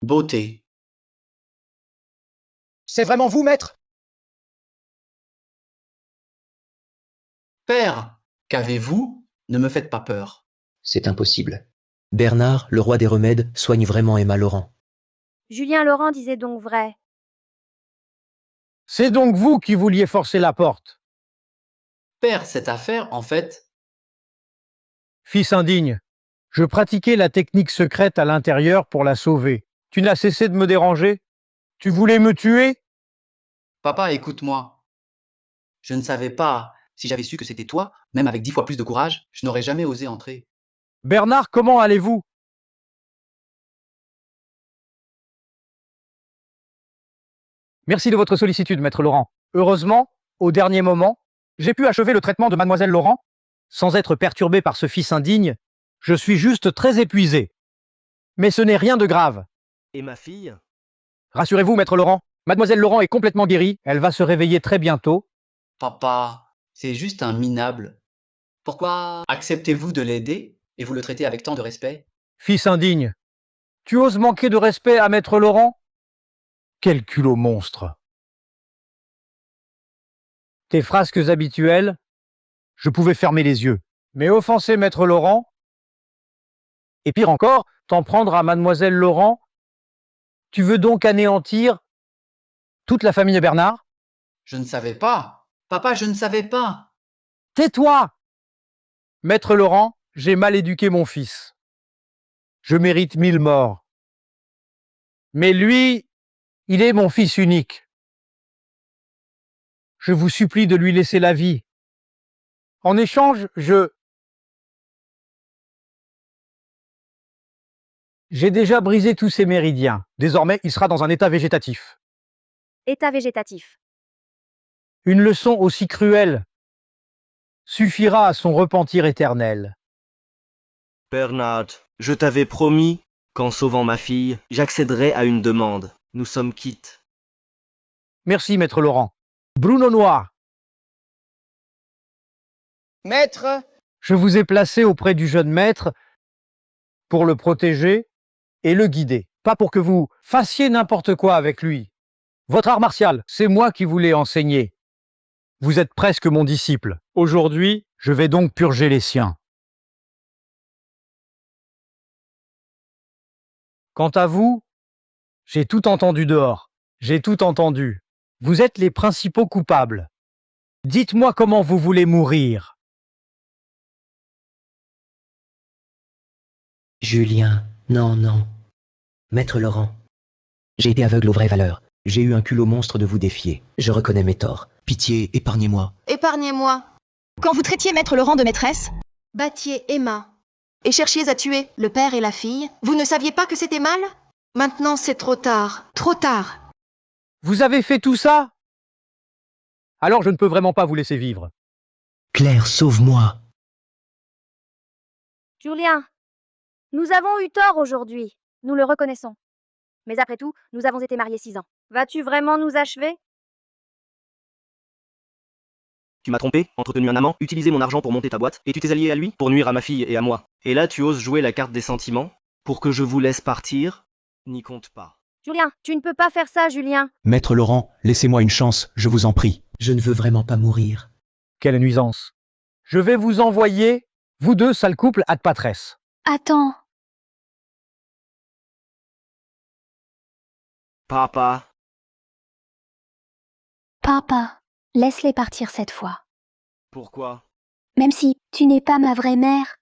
Beauté, C'est vraiment vous, maître? père, qu'avez-vous? Ne me faites pas peur. C'est impossible. Bernard, le roi des remèdes, soigne vraiment Emma Laurent. Julien Laurent disait donc vrai. C'est donc vous qui vouliez forcer la porte. Père, cette affaire, en fait, Fils indigne, je pratiquais la technique secrète à l'intérieur pour la sauver. Tu n'as cessé de me déranger? Tu voulais me tuer? papa, écoute-moi. Je ne savais pas. Si j'avais su que c'était toi, même avec 10 fois plus de courage, je n'aurais jamais osé entrer. Bernard, comment allez-vous? Merci de votre sollicitude, maître Laurent. Heureusement, au dernier moment, j'ai pu achever le traitement de Mademoiselle Laurent. Sans être perturbé par ce fils indigne, je suis juste très épuisé. Mais ce n'est rien de grave. Et ma fille? Rassurez-vous, maître Laurent, Mademoiselle Laurent est complètement guérie, elle va se réveiller très bientôt. Papa, c'est juste un minable. Pourquoi acceptez-vous de l'aider et vous le traitez avec tant de respect? Fils indigne, tu oses manquer de respect à maître Laurent? Quel culot monstre! Tes frasques habituelles, je pouvais fermer les yeux. Mais offenser maître Laurent, et pire encore, t'en prendre à Mademoiselle Laurent, tu veux donc anéantir toute la famille Bernard? Je ne savais pas. Papa, je ne savais pas. Tais-toi! Maître Laurent, j'ai mal éduqué mon fils. Je mérite 1000 morts. Mais lui, il est mon fils unique. Je vous supplie de lui laisser la vie. En échange, j'ai déjà brisé tous ses méridiens. Désormais, il sera dans un état végétatif. État végétatif. Une leçon aussi cruelle suffira à son repentir éternel. Bernard, je t'avais promis qu'en sauvant ma fille, j'accéderais à une demande. Nous sommes quittes. Merci, maître Laurent. Bruno Noir, Maître? je vous ai placé auprès du jeune maître pour le protéger et le guider. Pas pour que vous fassiez n'importe quoi avec lui. Votre art martial, c'est moi qui vous l'ai enseigné. Vous êtes presque mon disciple. Aujourd'hui, je vais donc purger les siens. Quant à vous, j'ai tout entendu dehors. J'ai tout entendu. Vous êtes les principaux coupables. Dites-moi comment vous voulez mourir. Julien, non, non. Maître Laurent, j'ai été aveugle aux vraies valeurs. J'ai eu un culot monstre de vous défier. Je reconnais mes torts. Pitié, épargnez-moi. Épargnez-moi. Quand vous traitiez maître Laurent de maîtresse, battiez Emma et cherchiez à tuer le père et la fille, vous ne saviez pas que c'était mal? Maintenant, c'est trop tard. Trop tard. Vous avez fait tout ça? Alors je ne peux vraiment pas vous laisser vivre. Claire, sauve-moi. Julien, nous avons eu tort aujourd'hui. Nous le reconnaissons. Mais après tout, nous avons été mariés 6 ans. Vas-tu vraiment nous achever? Tu m'as trompé, entretenu un amant, utilisé mon argent pour monter ta boîte, et tu t'es allié à lui pour nuire à ma fille et à moi. Et là, tu oses jouer la carte des sentiments? Pour que je vous laisse partir? n'y compte pas. Julien, tu ne peux pas faire ça, Julien. Maître Laurent, laissez-moi une chance, je vous en prie. Je ne veux vraiment pas mourir. Quelle nuisance. Je vais vous envoyer, vous deux, sale couple, ad patresse. Attends. Papa. Papa, laisse-les partir cette fois. Pourquoi? Même si tu n'es pas ma vraie mère.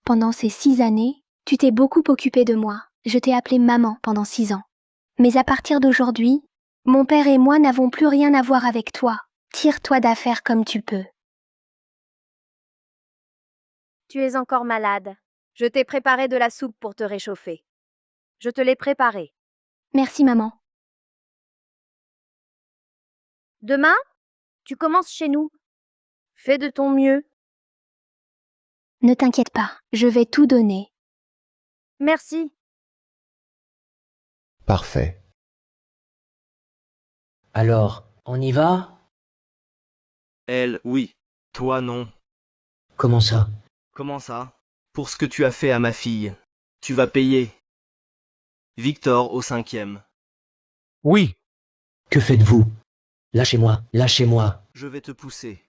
Pendant ces 6 années, tu t'es beaucoup occupée de moi. Je t'ai appelée maman pendant 6 ans. Mais à partir d'aujourd'hui, mon père et moi n'avons plus rien à voir avec toi. Tire-toi d'affaire comme tu peux. Tu es encore malade. Je t'ai préparé de la soupe pour te réchauffer. Je te l'ai préparée. Merci maman. Demain, tu commences chez nous. Fais de ton mieux. Ne t'inquiète pas, je vais tout donner. Merci. Parfait. Alors, on y va? Elle, oui. Toi, non. Comment ça? Comment ça? Pour ce que tu as fait à ma fille. Tu vas payer. Victor au 5e. Oui, Que faites-vous? Lâchez-moi, lâchez-moi. Je vais te pousser.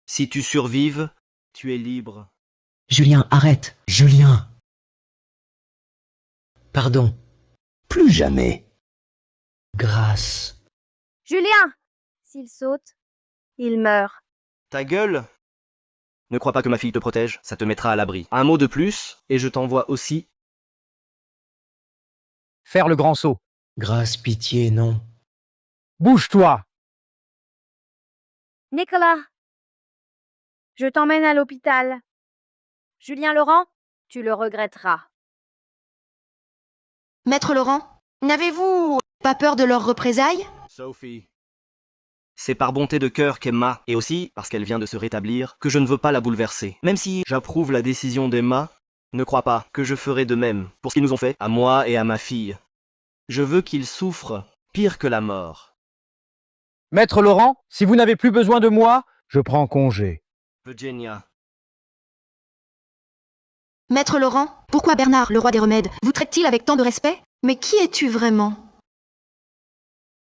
Si tu survives, tu es libre. Julien, arrête. Julien. Pardon. Plus jamais. Grâce. Julien! S'il saute, il meurt. Ta gueule! Ne crois pas que ma fille te protège, ça te mettra à l'abri. Un mot de plus, et je t'envoie aussi. faire le grand saut. Grâce, pitié, non. Bouge-toi. Nicolas! Je t'emmène à l'hôpital. Julien Laurent, tu le regretteras. Maître Laurent, n'avez-vous pas peur de leurs représailles? Sophie. C'est par bonté de cœur qu'Emma, et aussi parce qu'elle vient de se rétablir, que je ne veux pas la bouleverser. Même si j'approuve la décision d'Emma, ne crois pas que je ferai de même pour ce qu'ils nous ont fait, à moi et à ma fille. Je veux qu'ils souffrent pire que la mort. Maître Laurent, si vous n'avez plus besoin de moi, je prends congé. Virginia. Maître Laurent, pourquoi Bernard, le roi des remèdes, vous traite-t-il avec tant de respect? Mais qui es-tu vraiment?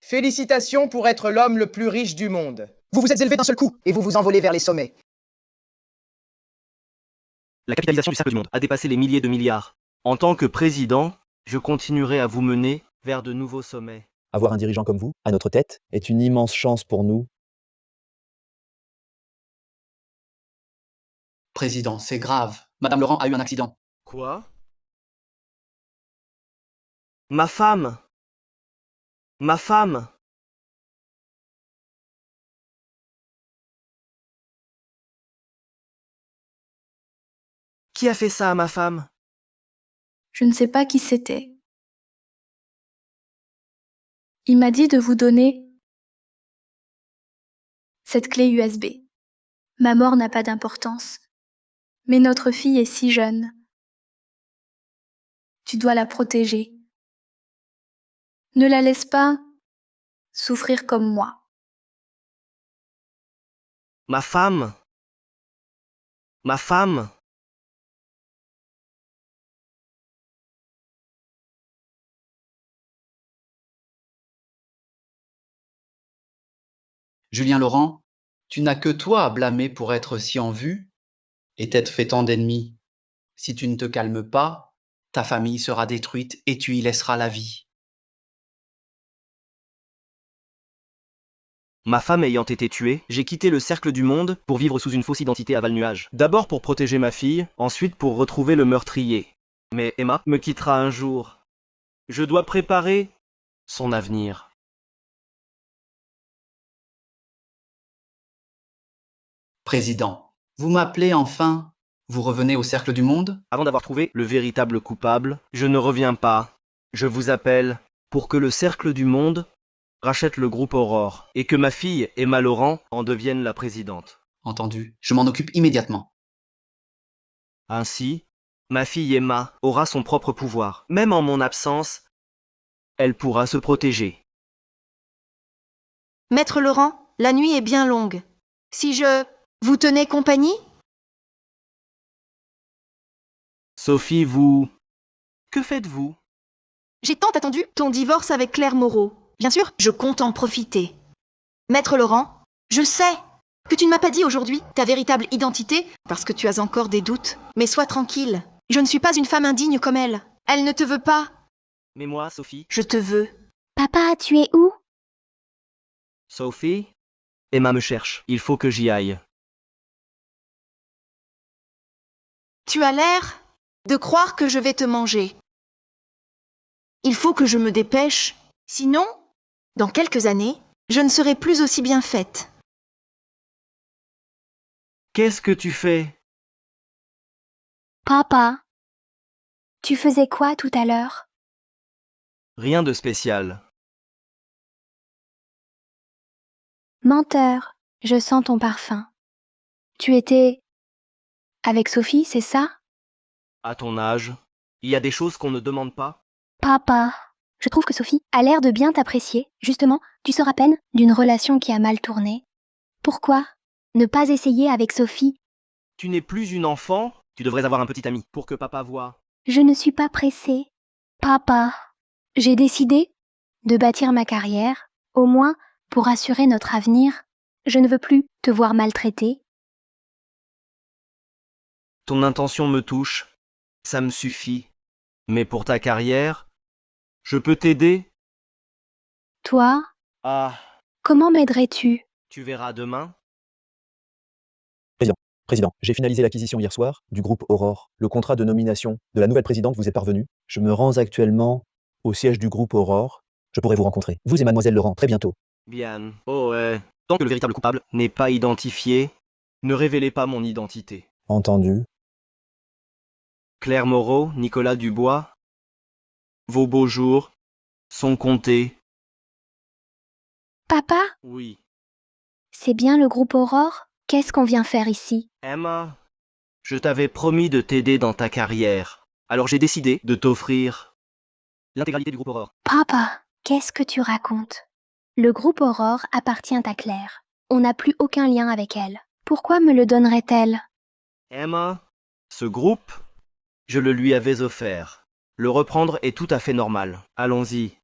Félicitations pour être l'homme le plus riche du monde. Vous vous êtes élevé d'un seul coup et vous vous envolez vers les sommets. La capitalisation du cercle du monde a dépassé les milliers de milliards. En tant que président, je continuerai à vous mener vers de nouveaux sommets. Avoir un dirigeant comme vous, à notre tête, est une immense chance pour nous. Président, c'est grave. Madame Laurent a eu un accident. Quoi? Ma femme! Ma femme! Qui a fait ça à ma femme? Je ne sais pas qui c'était. Il m'a dit de vous donner cette clé USB. Ma mort n'a pas d'importance. Mais notre fille est si jeune. Tu dois la protéger. Ne la laisse pas souffrir comme moi. Ma femme! Ma femme! Julien Laurent, tu n'as que toi à blâmer pour être si en vue et t'être fait tant d'ennemis. Si tu ne te calmes pas, ta famille sera détruite et tu y laisseras la vie. Ma femme ayant été tuée, j'ai quitté le cercle du monde pour vivre sous une fausse identité à Val-Nuage. D'abord pour protéger ma fille, ensuite pour retrouver le meurtrier. Mais Emma me quittera un jour. Je dois préparer son avenir. Président, vous m'appelez enfin? Vous revenez au cercle du monde? Avant d'avoir trouvé le véritable coupable, je ne reviens pas. Je vous appelle pour que le cercle du monde rachète le groupe Aurore et que ma fille, Emma Laurent, en devienne la présidente. Entendu, je m'en occupe immédiatement. Ainsi, ma fille Emma aura son propre pouvoir. Même en mon absence, elle pourra se protéger. Maître Laurent, la nuit est bien longue. Si je vous tenais compagnie? Sophie, vous... Que faites-vous? J'ai tant attendu ton divorce avec Claire Moreau. Bien sûr, je compte en profiter. Maître Laurent, je sais que tu ne m'as pas dit aujourd'hui ta véritable identité parce que tu as encore des doutes. Mais sois tranquille, je ne suis pas une femme indigne comme elle. Elle ne te veut pas. Mais moi, Sophie. Je te veux. Papa, tu es où? Sophie? Emma me cherche. Il faut que j'y aille. Tu as l'air de croire que je vais te manger. Il faut que je me dépêche. Sinon, dans quelques années, je ne serai plus aussi bien faite. Qu'est-ce que tu fais? Papa, tu faisais quoi tout à l'heure? Rien de spécial. Menteur, je sens ton parfum. Tu étais avec Sophie, c'est ça? À ton âge, il y a des choses qu'on ne demande pas. Papa, je trouve que Sophie a l'air de bien t'apprécier. Justement, tu sors à peine d'une relation qui a mal tourné. Pourquoi ne pas essayer avec Sophie? Tu n'es plus une enfant, tu devrais avoir un petit ami pour que papa voie. Je ne suis pas pressée. Papa, j'ai décidé de bâtir ma carrière, au moins pour assurer notre avenir. Je ne veux plus te voir maltraitée. Ton intention me touche, ça me suffit. Mais pour ta carrière, je peux t'aider? Toi, Ah, comment m'aiderais-tu? tu verras demain. Président, j'ai finalisé l'acquisition hier soir du groupe Aurore. Le contrat de nomination de la nouvelle présidente vous est parvenu. Je me rends actuellement au siège du groupe Aurore. Je pourrai vous rencontrer, vous et mademoiselle Laurent, très bientôt. Bien. Oh ouais. Tant que le véritable coupable n'est pas identifié, ne révélez pas mon identité. Entendu. Claire Moreau, Nicolas Dubois, vos beaux jours sont comptés. Papa, Oui. c'est bien le groupe Aurore? Qu'est-ce qu'on vient faire ici? Emma, je t'avais promis de t'aider dans ta carrière. Alors j'ai décidé de t'offrir l'intégralité du groupe Aurore. Papa, qu'est-ce que tu racontes? Le groupe Aurore appartient à Claire. On n'a plus aucun lien avec elle. Pourquoi me le donnerait-elle? Emma, ce groupe, je le lui avais offert. Le reprendre est tout à fait normal. Allons-y.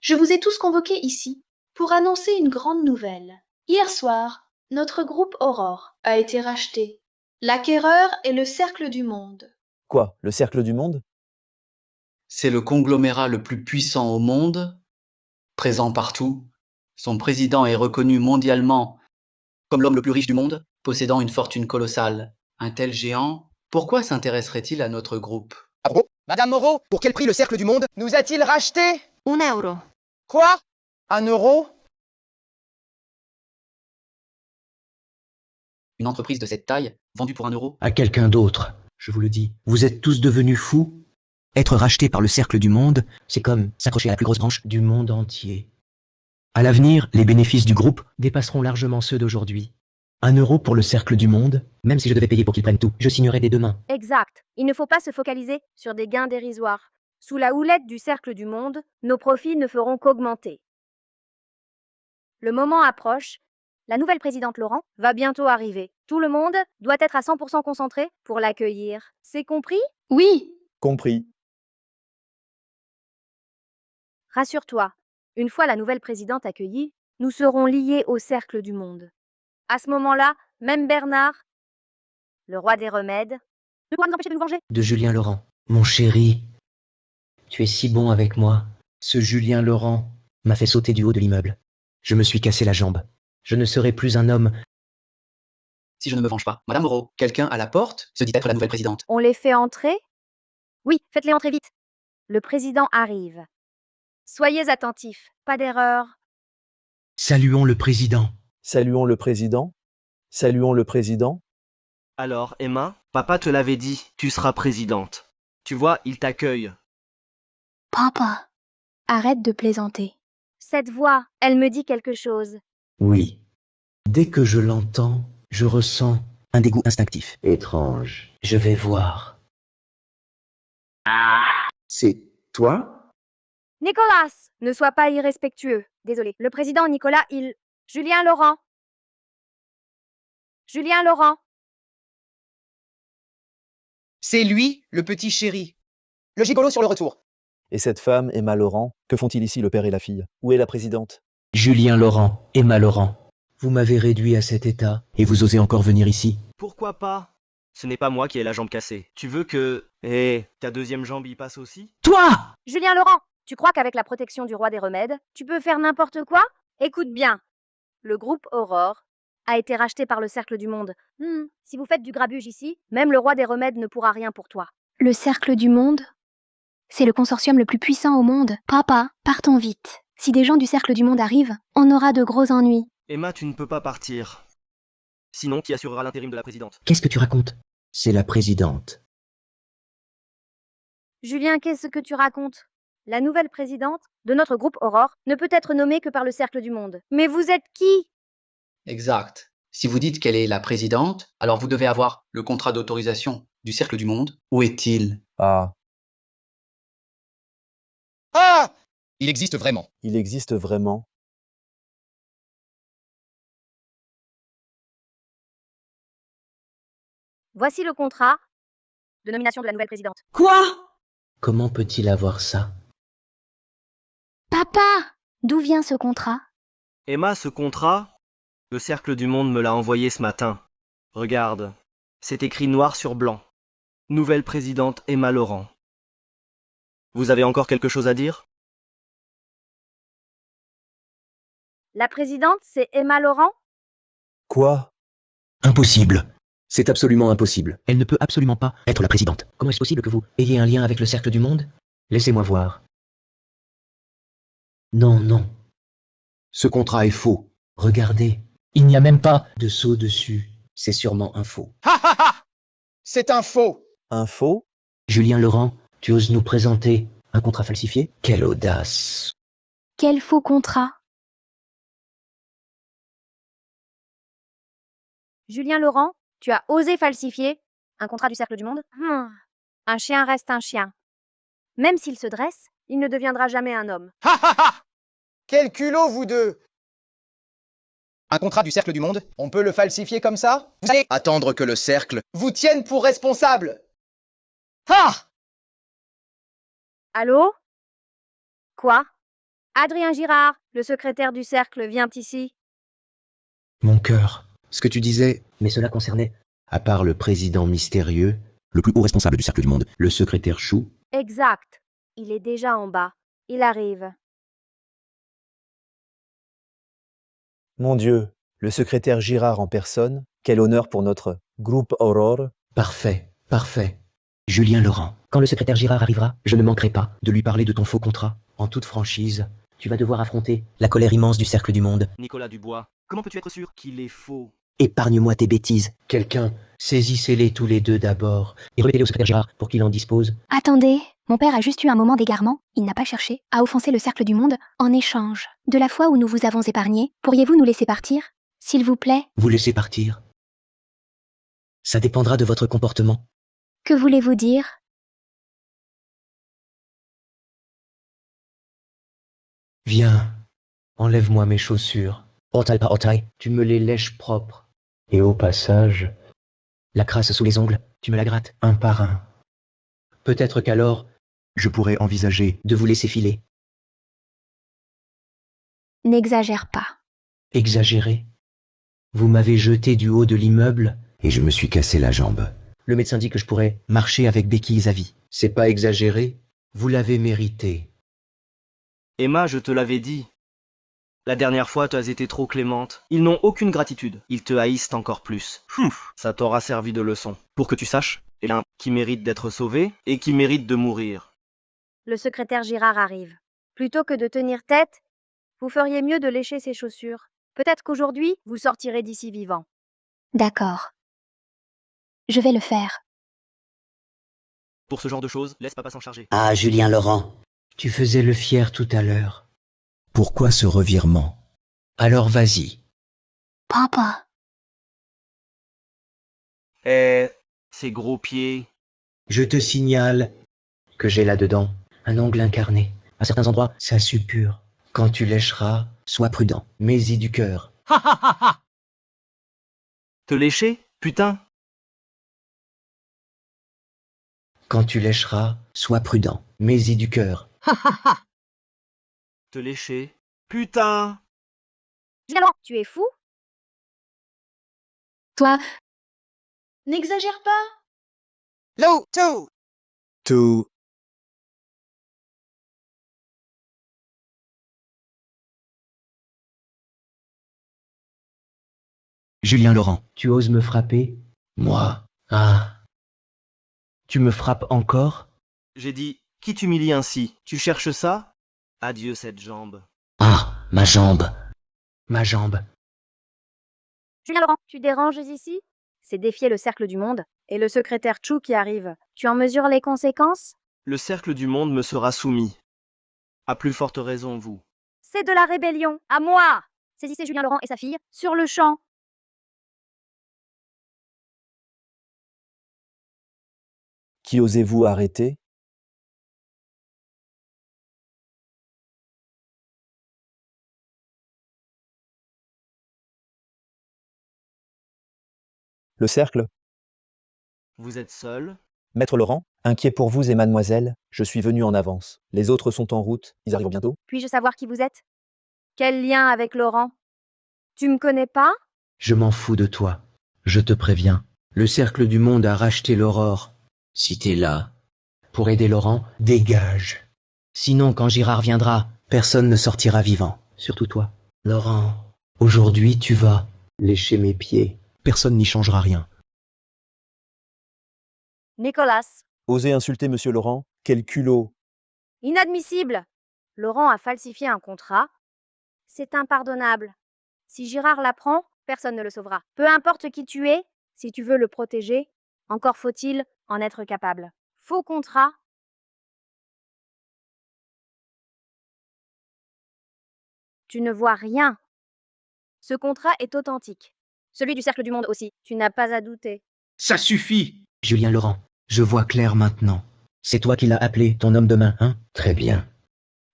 Je vous ai tous convoqués ici pour annoncer une grande nouvelle. Hier soir, notre groupe Aurore a été racheté. L'acquéreur est le Cercle du Monde. Quoi, le cercle du monde? C'est le conglomérat le plus puissant au monde, présent partout. Son président est reconnu mondialement comme l'homme le plus riche du monde, possédant une fortune colossale. Un tel géant, pourquoi s'intéresserait-il à notre groupe? Ah bon? Madame Moreau, pour quel prix le Cercle du Monde nous a-t-il racheté? 1 euro. Quoi? 1 euro? Une entreprise de cette taille, vendue pour 1 euro? À quelqu'un d'autre, je vous le dis. Vous êtes tous devenus fous? Être racheté par le cercle du monde, c'est comme s'accrocher à la plus grosse branche du monde entier. À l'avenir, les bénéfices du groupe dépasseront largement ceux d'aujourd'hui. 1 euro pour le cercle du monde, même si je devais payer pour qu'ils prennent tout, je signerais dès demain. Exact. Il ne faut pas se focaliser sur des gains dérisoires. Sous la houlette du cercle du monde, nos profits ne feront qu'augmenter. Le moment approche. La nouvelle présidente Laurent va bientôt arriver. Tout le monde doit être à 100% concentré pour l'accueillir. C'est compris? Oui. Compris. Rassure-toi, une fois la nouvelle présidente accueillie, nous serons liés au cercle du monde. À ce moment-là, même Bernard, le roi des remèdes, ne pourra nous empêcher de nous venger. De Julien Laurent. Mon chéri, tu es si bon avec moi. Ce Julien Laurent m'a fait sauter du haut de l'immeuble. Je me suis cassé la jambe. Je ne serai plus un homme. Si je ne me venge pas, Madame Moreau, quelqu'un à la porte se dit être la nouvelle présidente. On les fait entrer? Oui, faites-les entrer vite. Le président arrive. Soyez attentifs, pas d'erreur. Saluons le président. Saluons le président. Saluons le président. Alors, Emma, papa te l'avait dit, tu seras présidente. Tu vois, il t'accueille. Papa, arrête de plaisanter. Cette voix, elle me dit quelque chose. Oui. Dès que je l'entends, je ressens Un dégoût instinctif. étrange. Je vais voir. C'est toi? Nicolas, ne sois pas irrespectueux. Désolé. Le président Nicolas, Julien Laurent. Julien Laurent. C'est lui, le petit chéri. Le gigolo sur le retour. Et cette femme, Emma Laurent, que font-ils ici le père et la fille? Où est la présidente? Julien Laurent, Emma Laurent, vous m'avez réduit à cet état. Et vous osez encore venir ici? Pourquoi pas? Ce n'est pas moi qui ai la jambe cassée. Tu veux que... ta deuxième jambe y passe aussi? Toi! Julien Laurent, tu crois qu'avec la protection du roi des remèdes, tu peux faire n'importe quoi? Écoute bien. Le groupe Aurore a été racheté par le Cercle du Monde. Si vous faites du grabuge ici, même le roi des remèdes ne pourra rien pour toi. Le Cercle du Monde? C'est le consortium le plus puissant au monde. Papa, partons vite. Si des gens du Cercle du Monde arrivent, on aura de gros ennuis. Emma, tu ne peux pas partir. Sinon, qui assurera l'intérim de la présidente? Qu'est-ce que tu racontes? C'est la présidente. Julien, qu'est-ce que tu racontes? La nouvelle présidente de notre groupe Aurore ne peut être nommée que par le Cercle du Monde. Mais vous êtes qui? Exact. Si vous dites qu'elle est la présidente, alors vous devez avoir le contrat d'autorisation du Cercle du Monde. Où est-il? Ah, Ah! Il existe vraiment. il existe vraiment. Voici le contrat de nomination de la nouvelle présidente. Quoi? Comment peut-il avoir ça? Papa! D'où vient ce contrat? Emma, ce contrat, le Cercle du Monde me l'a envoyé ce matin. Regarde, c'est écrit noir sur blanc. Nouvelle présidente Emma Laurent. Vous avez encore quelque chose à dire? La présidente, c'est Emma Laurent? Quoi? Impossible. C'est absolument impossible. Elle ne peut absolument pas Être la présidente. Comment est-ce possible que vous ayez un lien avec le Cercle du Monde? Laissez-moi voir. Non, non. Ce contrat est faux. Regardez. Il n'y a même pas De sceau dessus. C'est sûrement un faux. Ha ha ha! C'est un faux. Un faux? Julien Laurent, tu oses nous présenter un contrat falsifié? Quelle audace! Quel faux contrat? Julien Laurent, tu as osé falsifier un contrat du Cercle du Monde? Un chien reste un chien. Même s'il se dresse, il ne deviendra jamais un homme. Ha ha ha! Quel culot, vous deux! Un contrat du Cercle du Monde, on peut le falsifier comme ça? Vous allez attendre que le Cercle vous tienne pour responsable! Ah! Allô? Quoi? Adrien Girard, le secrétaire du Cercle, vient ici. Mon cœur. Ce que tu disais, mais cela concernait, à part le président mystérieux, le plus haut responsable du Cercle du Monde. le secrétaire Chou, Exact. Il est déjà en bas. Il arrive. Mon Dieu, le secrétaire Girard en personne, quel honneur pour notre groupe Aurore. parfait, parfait. Julien Laurent, quand le secrétaire Girard arrivera, je ne manquerai pas de lui parler de ton faux contrat. En toute franchise, tu vas devoir affronter la colère immense du Cercle du Monde. Nicolas Dubois, comment peux-tu être sûr qu'il est faux? Épargne-moi tes bêtises. Quelqu'un, saisissez-les tous les deux d'abord et remettez-les au secrétaire Girard pour qu'il en dispose. Attendez, mon père a juste eu un moment d'égarement. Il n'a pas cherché à offenser le Cercle du Monde. En échange de la fois où nous vous avons épargné, pourriez-vous nous laisser partir? S'il vous plaît? Vous laissez partir. Ça dépendra de votre comportement. Que voulez-vous dire? Viens, enlève-moi mes chaussures. Otai pas otai, tu me les lèches propres. Et au passage, la crasse sous les ongles, tu me la grattes un par un. Peut-être qu'alors, Je pourrais envisager. de vous laisser filer. N'exagère pas. Exagéré. Vous m'avez jeté du haut de l'immeuble. Et je me suis cassé la jambe. Le médecin dit que je pourrais marcher avec béquilles à vie. C'est pas exagéré. Vous l'avez mérité. Emma, je te l'avais dit. La dernière fois, tu as été trop clémente. Ils n'ont aucune gratitude. Ils te haïssent encore plus. Ça t'aura servi de leçon. Pour que tu saches, il y en a un qui mérite d'être sauvé et qui mérite de mourir. Le secrétaire Girard arrive. Plutôt que de tenir tête, vous feriez mieux de lécher ses chaussures. Peut-être qu'aujourd'hui, vous sortirez d'ici vivant. D'accord. Je vais le faire. Pour ce genre de choses, laisse papa s'en charger. Ah, Julien Laurent. Tu faisais le fier tout à l'heure. Pourquoi ce revirement? Alors vas-y. Papa. Ces gros pieds. Je te signale que j'ai là-dedans un ongle incarné. À certains endroits, ça suppure. Quand tu lècheras, sois prudent. Mets-y du cœur. Te lécher? Putain! Quand tu lècheras, sois prudent. Mets-y du cœur. Te lécher. Putain! Julien Laurent, tu es fou? Toi, N'exagère pas. Low, two. Tout. Julien Laurent. Tu oses me frapper? Moi. Ah. Tu me frappes encore? J'ai dit, qui t'humilie ainsi? Tu cherches ça? Adieu cette jambe. Ah, ma jambe. Ma jambe. Julien Laurent, tu déranges ici? C'est défier le cercle du monde et le secrétaire Chou qui arrive. Tu en mesures les conséquences? Le cercle du monde me sera soumis. À plus forte raison, vous. C'est de la rébellion. À moi! Saisissez Julien Laurent et sa fille sur le champ. Qui osez-vous arrêter? Le cercle? Vous êtes seul? Maître Laurent, inquiet pour vous et mademoiselle, je suis venu en avance. Les autres sont en route, ils arrivent bientôt? Puis-je savoir qui vous êtes? Quel lien avec Laurent? Tu me connais pas? Je m'en fous de toi. Je te préviens. Le cercle du monde a racheté l'Aurore. Si t'es là. Pour aider Laurent, dégage. Sinon, quand Girard viendra, personne ne sortira vivant. Surtout toi. Laurent, aujourd'hui tu vas lécher mes pieds. Personne n'y changera rien. Nicolas. Osez insulter Monsieur Laurent? Quel culot! Inadmissible. Laurent a falsifié un contrat. C'est impardonnable. Si Girard l'apprend, personne ne le sauvera. Peu importe qui tu es, si tu veux le protéger, encore faut-il en être capable. Faux contrat. Tu ne vois rien. Ce contrat est authentique. Celui du cercle du monde aussi. Tu n'as pas à douter. Ça suffit! Julien Laurent, je vois clair maintenant. C'est toi qui l'as appelé, ton homme de main, hein? Très bien.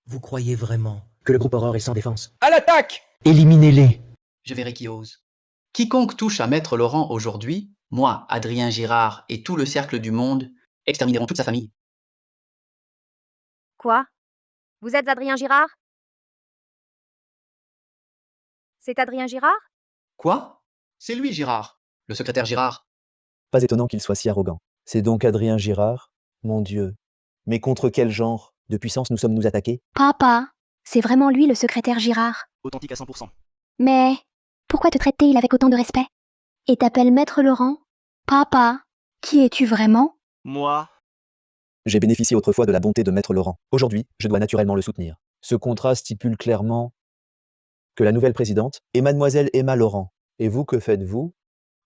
Vous croyez vraiment que le groupe Aurore est sans défense? À l'attaque! Éliminez-les! Je verrai qui ose. Quiconque touche à Maître Laurent aujourd'hui, moi, Adrien Girard et tout le cercle du monde, extermineront toute sa famille. Quoi? Vous êtes Adrien Girard? C'est Adrien Girard? Quoi? C'est lui, Girard. Le secrétaire Girard. Pas étonnant qu'il soit si arrogant. C'est donc Adrien Girard? Mon Dieu. Mais contre quel genre de puissance nous sommes-nous attaqués? papa, c'est vraiment lui le secrétaire Girard. Authentique à 100%. Mais pourquoi te traite-t-il avec autant de respect? Et t'appelle Maître Laurent? Papa, qui es-tu vraiment? Moi? J'ai bénéficié autrefois de la bonté de Maître Laurent. Aujourd'hui, je dois naturellement le soutenir. Ce contrat stipule clairement que la nouvelle présidente est mademoiselle Emma Laurent. Et vous, que faites-vous?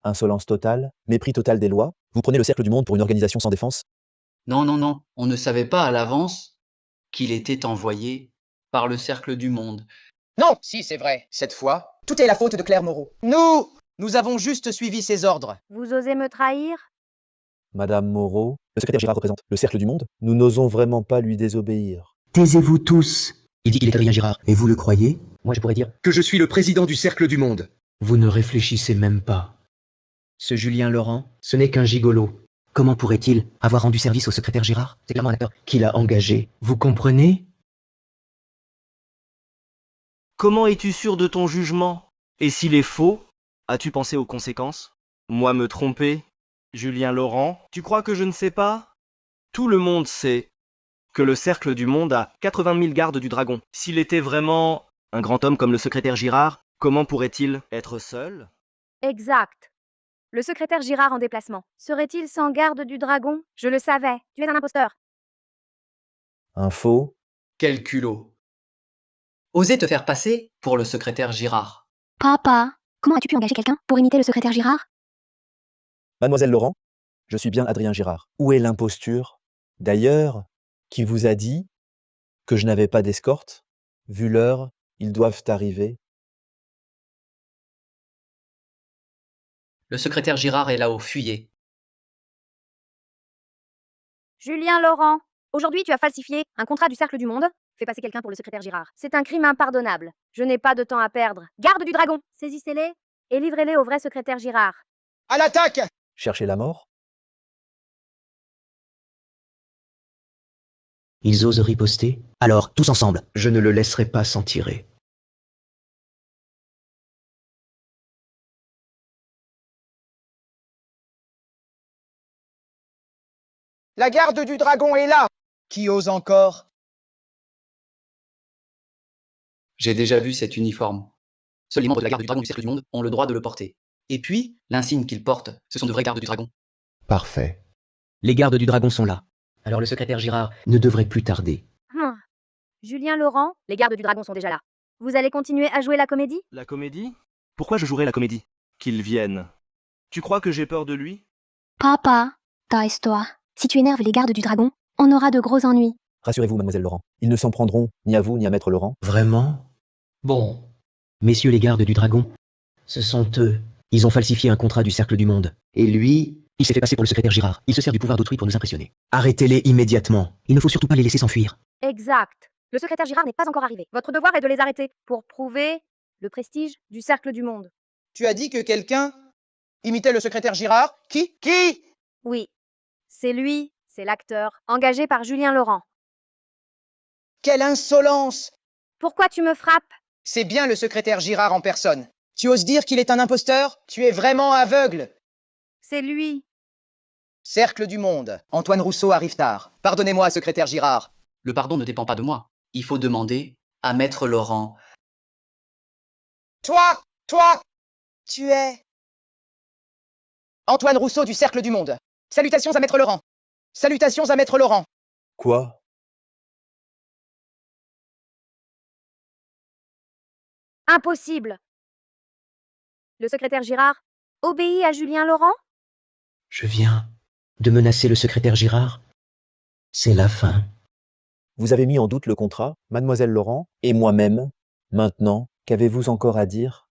Insolence totale, mépris total des lois, vous prenez le cercle du monde pour une organisation sans défense? Non, non, non, on ne savait pas à l'avance qu'il était envoyé par le cercle du monde. Non, si, c'est vrai. Cette fois, tout est la faute de Claire Moreau. Nous avons juste suivi ses ordres. Vous osez me trahir? Madame Moreau, le secrétaire Girard représente le cercle du monde? Nous n'osons vraiment pas lui désobéir. Taisez-vous tous. Il dit qu'il est Adrien Girard. Et vous le croyez? Moi je pourrais dire, Que je suis le président du cercle du monde. vous ne réfléchissez même pas. Ce Julien Laurent, ce n'est qu'un gigolo. Comment pourrait-il avoir rendu service au secrétaire Girard? C'est clairement un acteur qui l'a engagé. Vous comprenez? Comment es-tu sûr de ton jugement? Et s'il est faux, as-tu pensé aux conséquences? Moi me tromper? Julien Laurent, tu crois que je ne sais pas? Tout le monde sait que le cercle du monde a 80 000 gardes du dragon. S'il était vraiment un grand homme comme le secrétaire Girard, comment pourrait-il être seul? Exact. Le secrétaire Girard en déplacement. Serait-il sans garde du dragon? Je le savais. Tu es un imposteur. Un faux? Quel culot. Osez te faire passer pour le secrétaire Girard. Papa, comment as-tu pu engager quelqu'un pour imiter le secrétaire Girard? Mademoiselle Laurent, je suis bien Adrien Girard. Où est l'imposture? D'ailleurs, qui vous a dit que je n'avais pas d'escorte? Vu l'heure, ils doivent arriver. Le secrétaire Girard est là-haut, fuyez. Julien Laurent, aujourd'hui tu as falsifié un contrat du cercle du monde. Fais passer quelqu'un pour le secrétaire Girard. C'est un crime impardonnable. Je n'ai pas de temps à perdre. Garde du dragon, saisissez-les et livrez-les au vrai secrétaire Girard. À l'attaque! Cherchez la mort? Ils osent riposter. Alors, tous ensemble. Je ne le laisserai pas s'en tirer. La garde du dragon est là. Qui ose encore? J'ai déjà vu cet uniforme. Seuls les membres de la garde du dragon du cercle du monde ont le droit de le porter. Et puis, l'insigne qu'ils portent, ce sont de vrais gardes du dragon. Parfait. Les gardes du dragon sont là. Alors le secrétaire Girard, Ne devrait plus tarder. Julien Laurent, les gardes du dragon sont déjà là. Vous allez continuer à jouer la comédie? La comédie? Pourquoi je jouerais la comédie? Qu'il vienne. Tu crois que j'ai peur de lui? Papa, taise-toi. Si tu énerves les gardes du dragon, on aura de gros ennuis. Rassurez-vous, mademoiselle Laurent. Ils ne s'en prendront ni à vous ni à maître Laurent. vraiment? Bon. Messieurs les gardes du dragon, ce sont eux. Ils ont falsifié un contrat du cercle du monde. Et lui, Il s'est fait passer pour le secrétaire Girard. Il se sert du pouvoir d'autrui pour nous impressionner. arrêtez-les immédiatement. Il ne faut surtout pas les laisser s'enfuir. Exact. Le secrétaire Girard n'est pas encore arrivé. Votre devoir est de les arrêter pour prouver le prestige du cercle du monde. Tu as dit que quelqu'un imitait le secrétaire Girard? Qui? Oui, c'est lui, c'est l'acteur, engagé par Julien Laurent. Quelle insolence! Pourquoi tu me frappes? C'est bien le secrétaire Girard en personne. Tu oses dire qu'il est un imposteur? Tu es vraiment aveugle. C'est lui. Cercle du monde. Antoine Rousseau arrive tard. Pardonnez-moi, secrétaire Girard. Le pardon ne dépend pas de moi. Il faut demander à maître Laurent. Toi, tu es... Antoine Rousseau du Cercle du Monde. Salutations à maître Laurent. Salutations à maître Laurent. Quoi? Impossible. Le secrétaire Girard obéit à Julien Laurent? Je viens de menacer le secrétaire Girard. C'est la fin. Vous avez mis en doute le contrat, mademoiselle Laurent, et moi-même. Maintenant, qu'avez-vous encore à dire?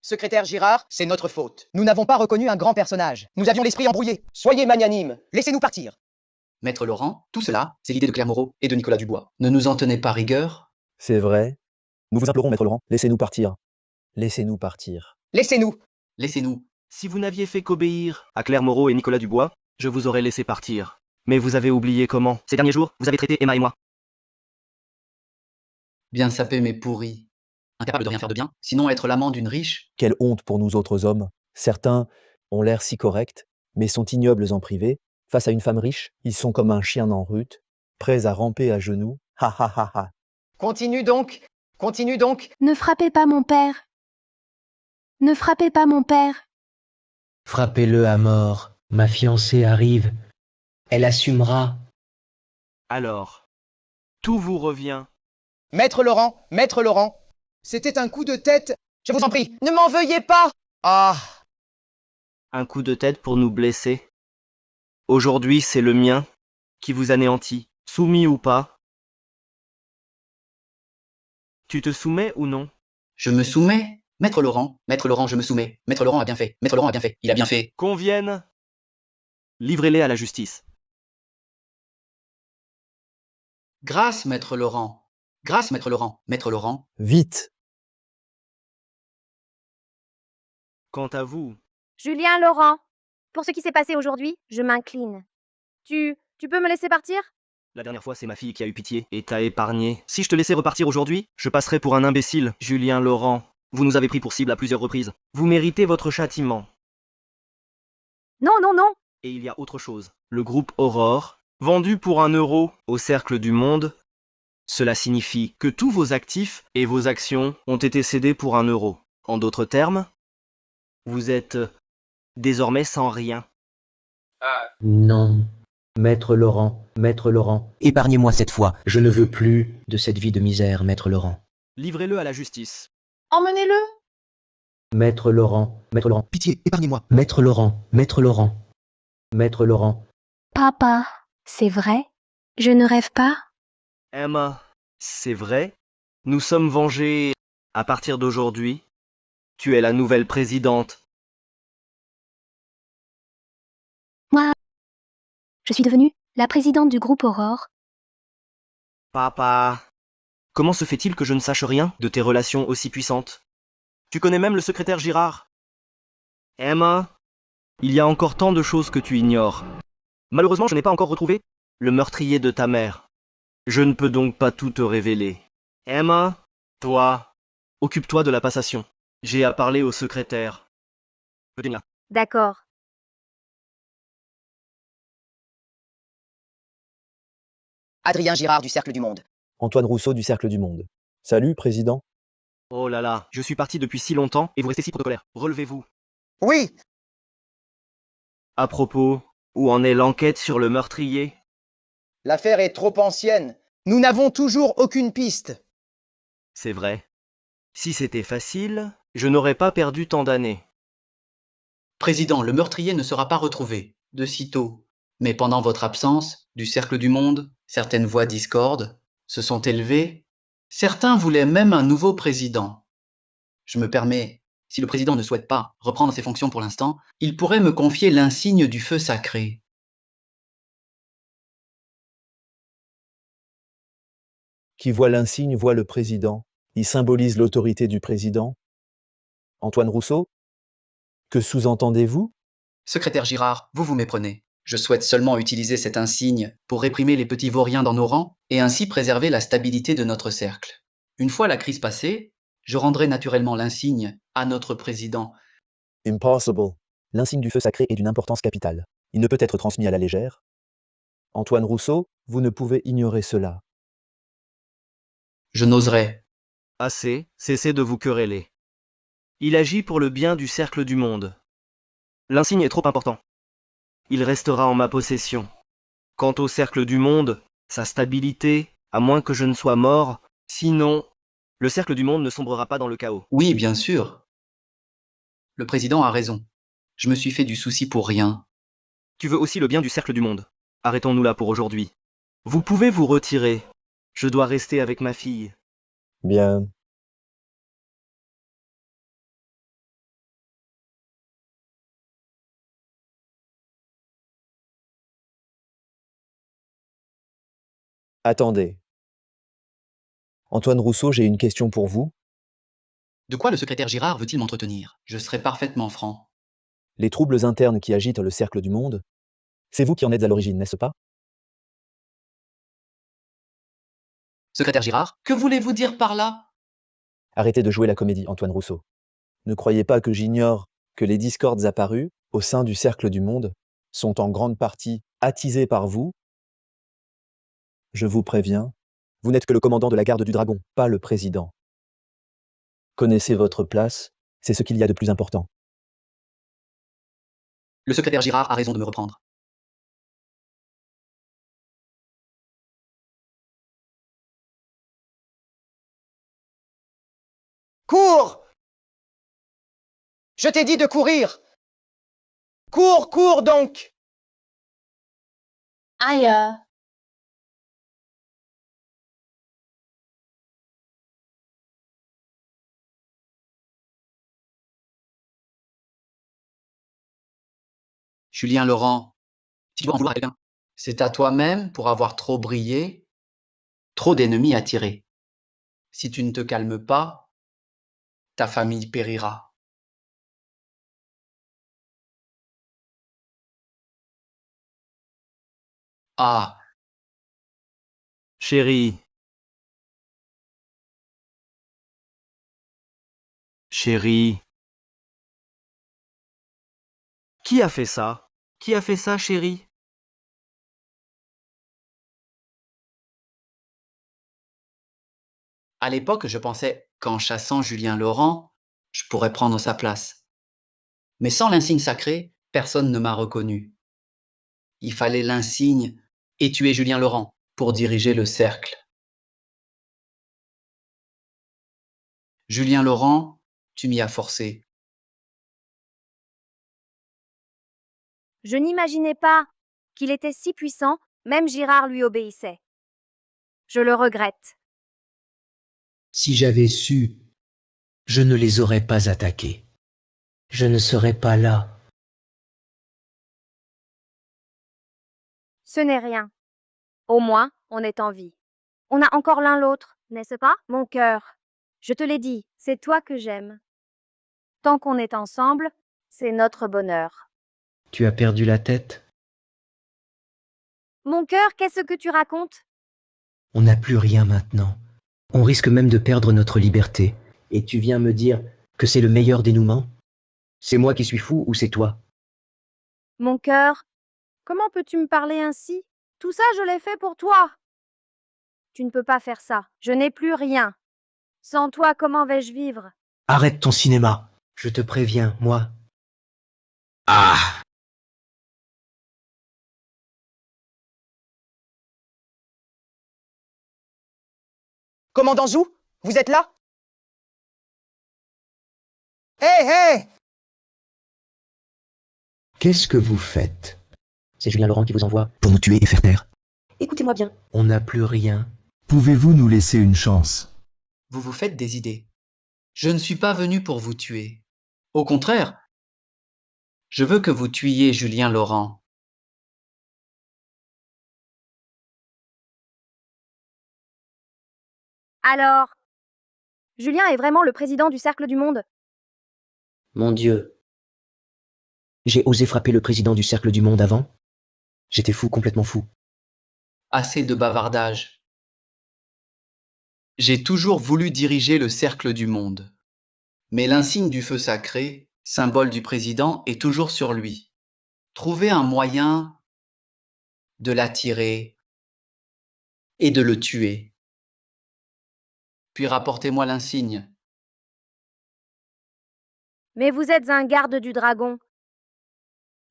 Secrétaire Girard, c'est notre faute. Nous n'avons pas reconnu un grand personnage. Nous avions l'esprit embrouillé. Soyez magnanime. Laissez-nous partir. Maître Laurent, tout cela, c'est l'idée de Claire Moreau et de Nicolas Dubois. Ne nous en tenez pas rigueur. C'est vrai. Nous vous implorons, maître Laurent, laissez-nous partir. Laissez-nous partir. Laissez-nous. Laissez-nous. Si vous n'aviez fait qu'obéir à Claire Moreau et Nicolas Dubois, je vous aurais laissé partir. Mais vous avez oublié comment. Ces derniers jours, vous avez traité Emma et moi. Bien sapé mais pourri. Incapable de rien faire de bien, sinon être l'amant d'une riche. Quelle honte pour nous autres hommes. Certains ont l'air si corrects, mais sont ignobles en privé. Face à une femme riche, ils sont comme un chien en rut, prêts à ramper à genoux. Ha ha ha ha. Continue donc. Continue donc. Ne frappez pas mon père. Ne frappez pas mon père. Frappez-le à mort. Ma fiancée arrive. Elle assumera. Alors, tout vous revient. Maître Laurent, c'était un coup de tête. Je vous en prie, ne m'en veuillez pas. Ah, Un coup de tête pour nous blesser. Aujourd'hui, c'est le mien qui vous anéantit, soumis ou pas. Tu te soumets ou non? Je me soumets. Maître Laurent, je me soumets. Maître Laurent a bien fait. Maître Laurent a bien fait. Il a bien fait. Qu'on vienne. Livrez-les à la justice. Grâce, maître Laurent. Grâce, maître Laurent. Maître Laurent. Vite! Quant à vous, Julien Laurent, pour ce qui s'est passé aujourd'hui, je m'incline. Tu peux me laisser partir? la dernière fois, c'est ma fille qui a eu pitié et t'a épargné. Si je te laissais repartir aujourd'hui, je passerais pour un imbécile. Julien Laurent, vous nous avez pris pour cible à plusieurs reprises. Vous méritez votre châtiment. Non. Et il y a autre chose. Le groupe Aurore, vendu pour 1 euro au cercle du monde, cela signifie que tous vos actifs et vos actions ont été cédés pour 1 euro. En d'autres termes, vous êtes désormais sans rien. Non. Maître Laurent. Épargnez-moi cette fois. Je ne veux plus de cette vie de misère, Maître Laurent. Livrez-le à la justice. Emmenez-le. Maître Laurent. Pitié, épargnez-moi. Maître Laurent. Papa, c'est vrai? Je ne rêve pas? Emma, c'est vrai, nous sommes vengés. À partir d'aujourd'hui, tu es la nouvelle présidente. Moi, je suis devenue la présidente du groupe Aurore. Papa, comment se fait-il que je ne sache rien de tes relations aussi puissantes? Tu connais même le secrétaire Girard. Emma, il y a encore tant de choses que tu ignores. Malheureusement, je n'ai pas encore retrouvé le meurtrier de ta mère. Je ne peux donc pas tout te révéler. Emma, toi, occupe-toi de la passation. J'ai à parler au secrétaire. Virginia. D'accord. Adrien Girard du Cercle du Monde. Antoine Rousseau du Cercle du Monde. Salut, président. Oh là là, je suis parti depuis si longtemps et vous restez si protocolaire. Relevez-vous. Oui, À propos, où en est l'enquête sur le meurtrier? l'affaire est trop ancienne. Nous n'avons toujours aucune piste. C'est vrai. Si c'était facile, je n'aurais pas perdu tant d'années. Président, le meurtrier ne sera pas retrouvé, de sitôt. Mais pendant votre absence, du Cercle du Monde, certaines voix discordes se sont élevées. Certains voulaient même un nouveau président. Je me permets, si le président ne souhaite pas reprendre ses fonctions pour l'instant, il pourrait me confier l'insigne du feu sacré. Qui voit l'insigne voit le président. Il symbolise l'autorité du président. Antoine Rousseau? Que sous-entendez-vous? Secrétaire Girard, vous vous méprenez. Je souhaite seulement utiliser cet insigne pour réprimer les petits vauriens dans nos rangs et ainsi préserver la stabilité de notre cercle. Une fois la crise passée, je rendrai naturellement l'insigne à notre président. Impossible. L'insigne du feu sacré est d'une importance capitale. Il ne peut être transmis à la légère. Antoine Rousseau, vous ne pouvez ignorer cela. Je n'oserais. Assez, cessez de vous quereller. Il agit pour le bien du Cercle du Monde. L'insigne est trop important. Il restera en ma possession. Quant au Cercle du Monde, sa stabilité, à moins que je ne sois mort, sinon, le Cercle du Monde ne sombrera pas dans le chaos. Oui, bien sûr. Le président a raison. Je me suis fait du souci pour rien. Tu veux aussi le bien du Cercle du Monde. Arrêtons-nous là pour aujourd'hui. Vous pouvez vous retirer. Je dois rester avec ma fille. Bien. Attendez. Antoine Rousseau, j'ai une question pour vous. De quoi le secrétaire Girard veut-il m'entretenir? Je serai parfaitement franc. Les troubles internes qui agitent le Cercle du Monde, c'est vous qui en êtes à l'origine, n'est-ce pas? Secrétaire Girard, que voulez-vous dire par là? Arrêtez de jouer la comédie, Antoine Rousseau. Ne croyez pas que j'ignore que les discordes apparues au sein du Cercle du Monde sont en grande partie attisées par vous. Je vous préviens, vous n'êtes que le commandant de la garde du dragon, pas le président. Connaissez votre place, c'est ce qu'il y a de plus important. Le secrétaire Girard a raison de me reprendre. Cours! Je t'ai dit de courir! Cours, cours donc! Aïe. Julien Laurent, si tu dois en vouloir à quelqu'un, c'est à toi-même pour avoir trop brillé, trop d'ennemis attirés. Si tu ne te calmes pas, ta famille périra. Ah, Chérie. Chérie. Qui a fait ça? Qui a fait ça, chérie? à l'époque, je pensais qu'en chassant Julien Laurent, je pourrais prendre sa place. Mais sans l'insigne sacré, personne ne m'a reconnu. Il fallait l'insigne et tuer Julien Laurent pour diriger le cercle. Julien Laurent, tu m'y as forcé. Je n'imaginais pas qu'il était si puissant, même Girard lui obéissait. Je le regrette. Si j'avais su, je ne les aurais pas attaqués. Je ne serais pas là. Ce n'est rien. Au moins, on est en vie. On a encore l'un l'autre, n'est-ce pas, mon cœur? Je te l'ai dit, c'est toi que j'aime. Tant qu'on est ensemble, c'est notre bonheur. Tu as perdu la tête? Mon cœur, qu'est-ce que tu racontes? On n'a plus rien maintenant. On risque même de perdre notre liberté. Et tu viens me dire que c'est le meilleur dénouement? C'est moi qui suis fou ou c'est toi? Mon cœur, comment peux-tu me parler ainsi? Tout ça, je l'ai fait pour toi. Tu ne peux pas faire ça. Je n'ai plus rien. Sans toi, comment vais-je vivre? Arrête ton cinéma. Je te préviens, moi. Ah! Commandant Zou, vous êtes là? Hé, hé! Qu'est-ce que vous faites? C'est Julien Laurent qui vous envoie pour nous tuer et faire taire. Écoutez-moi bien. On n'a plus rien. Pouvez-vous nous laisser une chance? Vous vous faites des idées. Je ne suis pas venu pour vous tuer. Au contraire, je veux que vous tuiez Julien Laurent. Alors, Julien est vraiment le président du Cercle du Monde? Mon Dieu. J'ai osé frapper le président du Cercle du Monde avant. J'étais fou, complètement fou. Assez de bavardage. J'ai toujours voulu diriger le Cercle du Monde. Mais l'insigne du feu sacré, symbole du président, est toujours sur lui. Trouvez un moyen de l'attirer et de le tuer. Puis rapportez-moi l'insigne. Mais vous êtes un garde du dragon.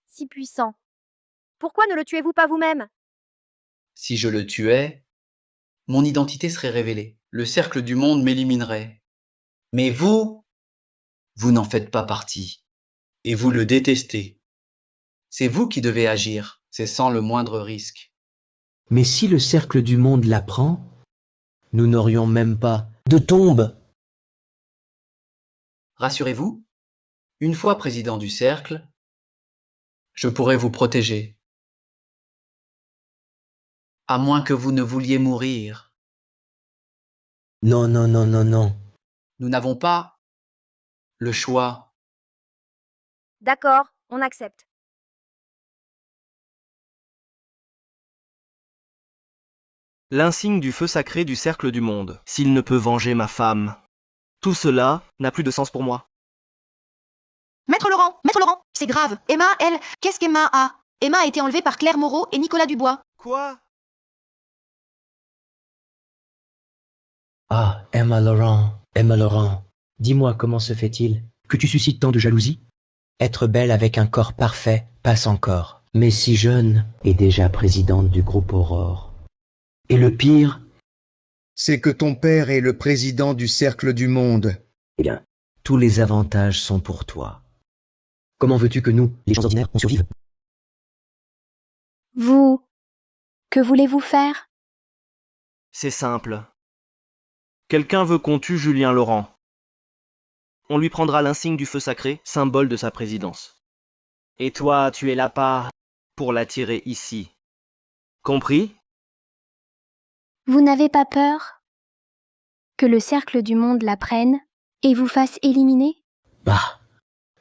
Si puissant. Pourquoi ne le tuez-vous pas vous-même? Si je le tuais, mon identité serait révélée. Le Cercle du Monde m'éliminerait. Mais vous n'en faites pas partie. Et vous le détestez. C'est vous qui devez agir. C'est sans le moindre risque. Mais si le Cercle du Monde l'apprend, nous n'aurions même pas de tombe. Rassurez-vous, une fois président du Cercle, je pourrai vous protéger. À moins que vous ne vouliez mourir. Non, non, non, non, non. Nous n'avons pas le choix. D'accord, on accepte. L'insigne du feu sacré du Cercle du Monde, s'il ne peut venger ma femme. Tout cela n'a plus de sens pour moi. Maître Laurent, c'est grave. Emma, elle, qu'est-ce qu'Emma a? Emma a été enlevée par Claire Moreau et Nicolas Dubois. Quoi? Ah, Emma Laurent, dis-moi comment se fait-il que tu suscites tant de jalousie? Être belle avec un corps parfait passe encore, mais si jeune et déjà présidente du groupe Aurore. Et le pire, c'est que ton père est le président du Cercle du Monde. eh bien, tous les avantages sont pour toi. Comment veux-tu que nous, les gens ordinaires, on survive? Vous, que voulez-vous faire? C'est simple. Quelqu'un veut qu'on tue Julien Laurent. On lui prendra l'insigne du feu sacré, symbole de sa présidence. Et toi, tu es là pas pour l'attirer ici. Compris? Vous n'avez pas peur que le Cercle du Monde la prenne et vous fasse éliminer? Bah,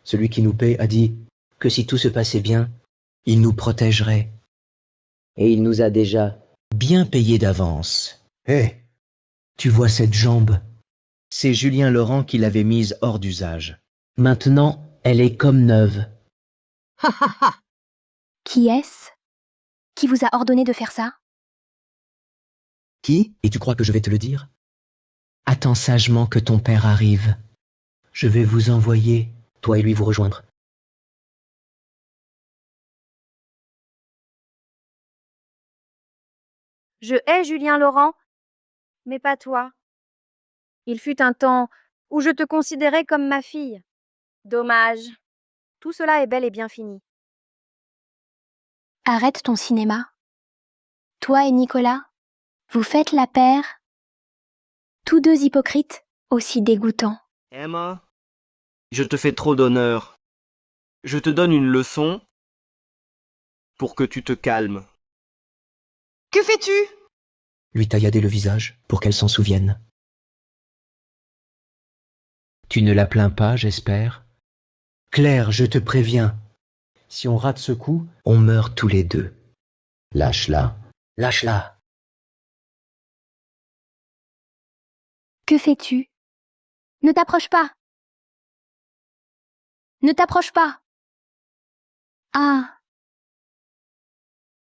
celui qui nous paie a dit que si tout se passait bien, il nous protégerait. Et il nous a déjà bien payé d'avance. Hé, tu vois cette jambe? C'est Julien Laurent qui l'avait mise hors d'usage. Maintenant, elle est comme neuve. Qui est-ce? Qui vous a ordonné de faire ça? Qui? Et tu crois que je vais te le dire? Attends sagement que ton père arrive. Je vais vous envoyer, toi et lui vous rejoindre. Je hais Julien Laurent, mais pas toi. Il fut un temps où je te considérais comme ma fille. Dommage. Tout cela est bel et bien fini. Arrête ton cinéma. Toi et Nicolas, vous faites la paire. Tous deux hypocrites, aussi dégoûtants. Emma, je te fais trop d'honneur. Je te donne une leçon pour que tu te calmes. Que fais-tu? Lui taillader le visage pour qu'elle s'en souvienne. Tu ne la plains pas, j'espère? Claire, je te préviens. Si on rate ce coup, on meurt tous les deux. Lâche-la. Lâche-la. Que fais-tu? Ne t'approche pas. Ne t'approche pas. Ah,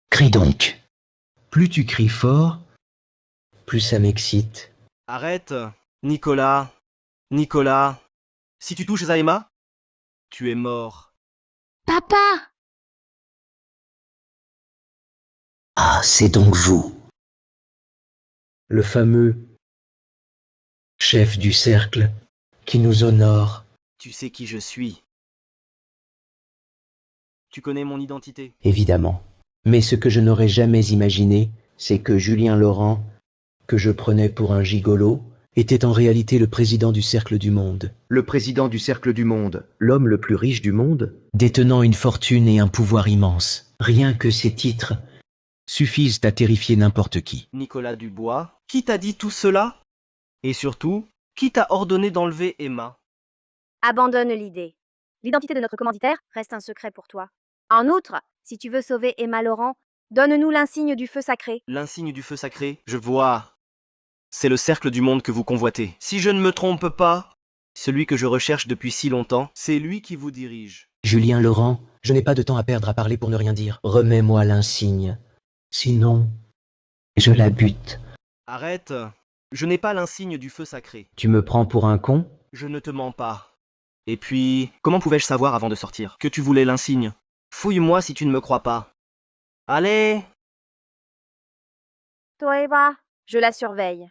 Crie donc. Plus tu cries fort, Plus ça m'excite. Arrête, Nicolas. Nicolas. Si tu touches à Emma, tu es mort. papa! Ah, c'est donc vous. le fameux chef du cercle qui nous honore. Tu sais qui je suis. Tu connais mon identité. Évidemment. Mais ce que je n'aurais jamais imaginé, c'est que Julien Laurent, que je prenais pour un gigolo, était en réalité le président du Cercle du Monde. Le président du Cercle du Monde, l'homme le plus riche du monde, Détenant une fortune et un pouvoir immense. Rien que ces titres suffisent à terrifier n'importe qui. Nicolas Dubois. Qui t'a dit tout cela? Et surtout, qui t'a ordonné d'enlever Emma? Abandonne l'idée. L'identité de notre commanditaire reste un secret pour toi. En outre, si tu veux sauver Emma Laurent, donne-nous l'insigne du feu sacré. L'insigne du feu sacré, je vois. C'est le cercle du monde que vous convoitez. Si je ne me trompe pas, celui que je recherche depuis si longtemps, c'est lui qui vous dirige. Julien Laurent, je n'ai pas de temps à perdre à parler pour ne rien dire. Remets-moi l'insigne. Sinon, je la bute. Arrête. Je n'ai pas l'insigne du feu sacré. Tu me prends pour un con? Je ne te mens pas. Et puis, comment pouvais-je savoir avant de sortir que tu voulais l'insigne? Fouille-moi si tu ne me crois pas. Allez! Toi, Eva, je la surveille.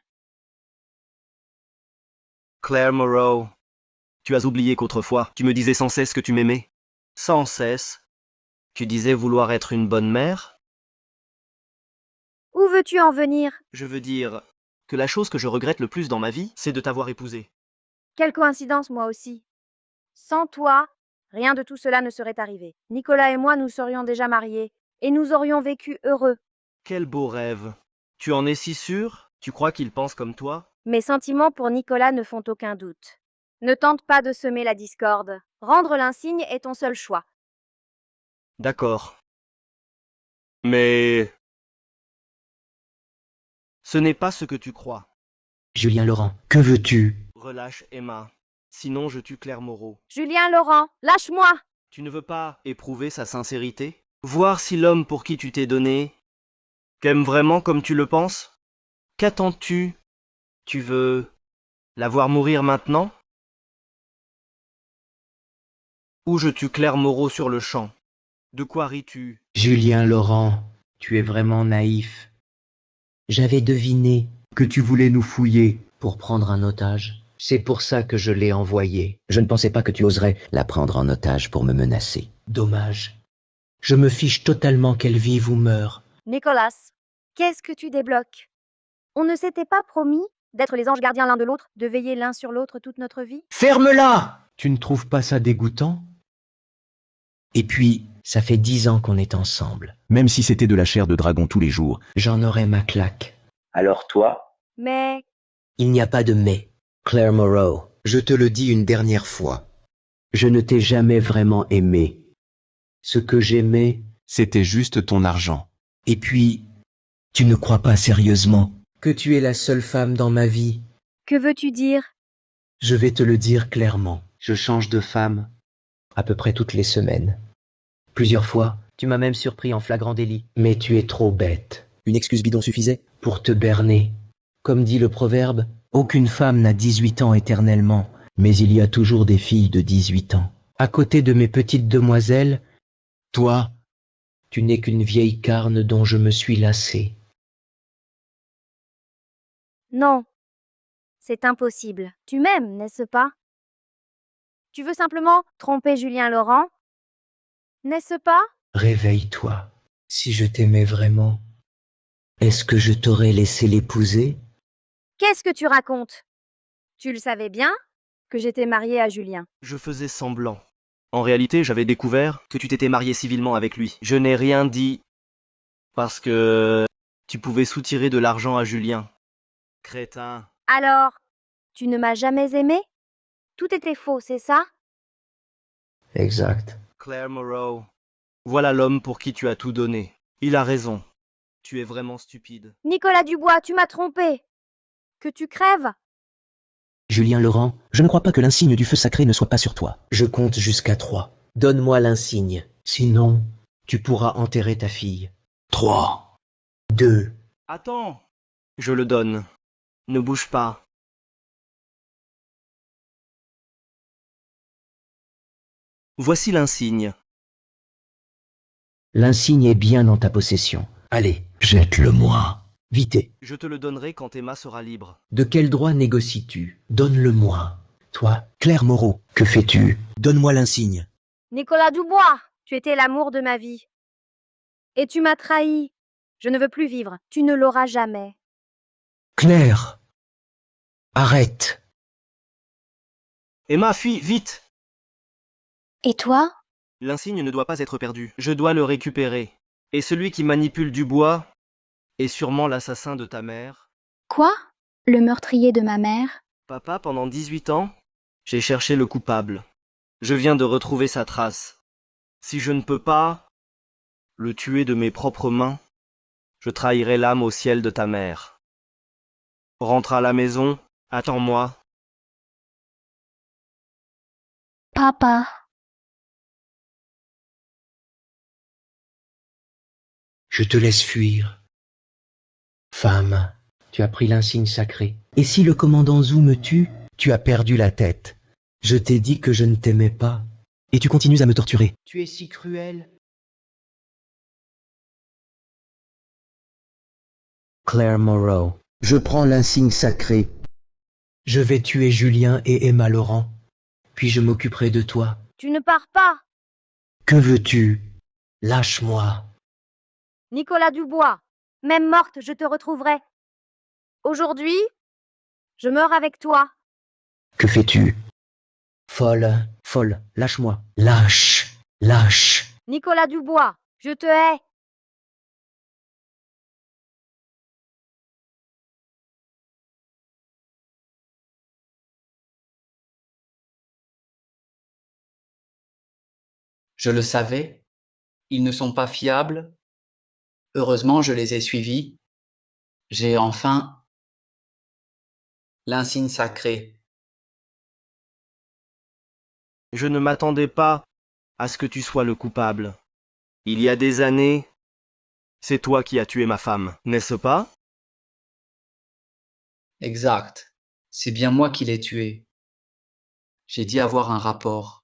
Claire Moreau, tu as oublié qu'autrefois, tu me disais sans cesse que tu m'aimais. Sans cesse. Tu disais vouloir être une bonne mère? Où veux-tu en venir? Je veux dire que la chose que je regrette le plus dans ma vie, c'est de t'avoir épousée. Quelle coïncidence, moi aussi. Sans toi, rien de tout cela ne serait arrivé. Nicolas et moi nous serions déjà mariés, et nous aurions vécu heureux. Quel beau rêve. Tu en es si sûr? Tu crois qu'il pense comme toi? Mes sentiments pour Nicolas ne font aucun doute. Ne tente pas de semer la discorde. Rendre l'insigne est ton seul choix. D'accord. Mais... ce n'est pas ce que tu crois. Julien Laurent, que veux-tu? Relâche Emma. Sinon je tue Claire Moreau. Julien Laurent, lâche-moi! Tu ne veux pas éprouver sa sincérité? Voir si l'homme pour qui tu t'es donné t'aime vraiment comme tu le penses? Qu'attends-tu? Tu veux la voir mourir maintenant? Ou je tue Claire Moreau sur le champ? De quoi ris-tu? Julien Laurent, tu es vraiment naïf. J'avais deviné que tu voulais nous fouiller. pour prendre un otage. C'est pour ça que je l'ai envoyé. Je ne pensais pas que tu oserais la prendre en otage pour me menacer. Dommage. Je me fiche totalement qu'elle vive ou meure. Nicolas, qu'est-ce que tu débloques? On ne s'était pas promis d'être les anges gardiens l'un de l'autre, de veiller l'un sur l'autre toute notre vie? Ferme-la! Tu ne trouves pas ça dégoûtant? Et puis, ça fait 10 ans qu'on est ensemble. Même si c'était de la chair de dragon tous les jours. J'en aurais ma claque. Alors toi, Mais Il n'y a pas de mais. Claire Moreau, Je te le dis une dernière fois. Je ne t'ai jamais vraiment aimé. Ce que j'aimais, C'était juste ton argent. et puis, tu ne crois pas sérieusement que tu es la seule femme dans ma vie. que veux-tu dire? Je vais te le dire clairement. Je change de femme à peu près toutes les semaines. Plusieurs fois, tu m'as même surpris en flagrant délit. Mais tu es trop bête une excuse bidon suffisait? pour te berner. Comme dit le proverbe, aucune femme n'a 18 ans éternellement, mais il y a toujours des filles de 18 ans. À côté de mes petites demoiselles, toi, tu n'es qu'une vieille carne dont je me suis lassé. Non, c'est impossible. Tu m'aimes, n'est-ce pas? Tu veux simplement tromper Julien Laurent, n'est-ce pas? Réveille-toi. Si je t'aimais vraiment, est-ce que je t'aurais laissé l'épouser? Qu'est-ce que tu racontes? Tu le savais bien que j'étais mariée à Julien. Je faisais semblant. En réalité, j'avais découvert que tu t'étais marié civilement avec lui. Je n'ai rien dit parce que tu pouvais soutirer de l'argent à Julien. Crétin. Alors, tu ne m'as jamais aimé? Tout était faux, c'est ça? Exact. Claire Moreau. Voilà l'homme pour qui tu as tout donné. Il a raison. Tu es vraiment stupide. Nicolas Dubois, tu m'as trompé. Que tu crèves? Julien Laurent, je ne crois pas que l'insigne du feu sacré ne soit pas sur toi. Je compte jusqu'à 3. Donne-moi l'insigne. Sinon, tu pourras enterrer ta fille. 3, 2. Attends. Je le donne. Ne bouge pas. Voici l'insigne. L'insigne est bien dans ta possession. Allez, jette-le-moi. Vite. Je te le donnerai quand Emma sera libre. De quel droit négocies-tu? Donne-le-moi. Toi, Claire Moreau, que fais-tu? Donne-moi l'insigne. Nicolas Dubois, tu étais l'amour de ma vie. Et tu m'as trahi. Je ne veux plus vivre. Tu ne l'auras jamais. Claire! Arrête! Emma, fuis, vite! Et toi? L'insigne ne doit pas être perdu. Je dois le récupérer. Et celui qui manipule Dubois est sûrement l'assassin de ta mère. Quoi? Le meurtrier de ma mère? Papa, pendant 18 ans, j'ai cherché le coupable. Je viens de retrouver sa trace. Si je ne peux pas le tuer de mes propres mains, je trahirai l'âme au ciel de ta mère. Rentre à la maison, attends-moi. Papa. Je te laisse fuir. Femme, tu as pris l'insigne sacré. Et si le commandant Zhou me tue, tu as perdu la tête. Je t'ai dit que je ne t'aimais pas. Et tu continues à me torturer. Tu es si cruel. Claire Moreau. Je prends l'insigne sacré. Je vais tuer Julien et Emma Laurent. Puis je m'occuperai de toi. Tu ne pars pas. Que veux-tu? Lâche-moi. Nicolas Dubois, même morte, je te retrouverai. Aujourd'hui, je meurs avec toi. Que fais-tu? Folle, folle, lâche-moi. Lâche, lâche. Nicolas Dubois, je te hais. Je le savais, ils ne sont pas fiables. Heureusement, je les ai suivis. J'ai enfin l'insigne sacré. Je ne m'attendais pas à ce que tu sois le coupable. Il y a des années, c'est toi qui as tué ma femme, n'est-ce pas? Exact. C'est bien moi qui l'ai tué. J'ai dit avoir un rapport.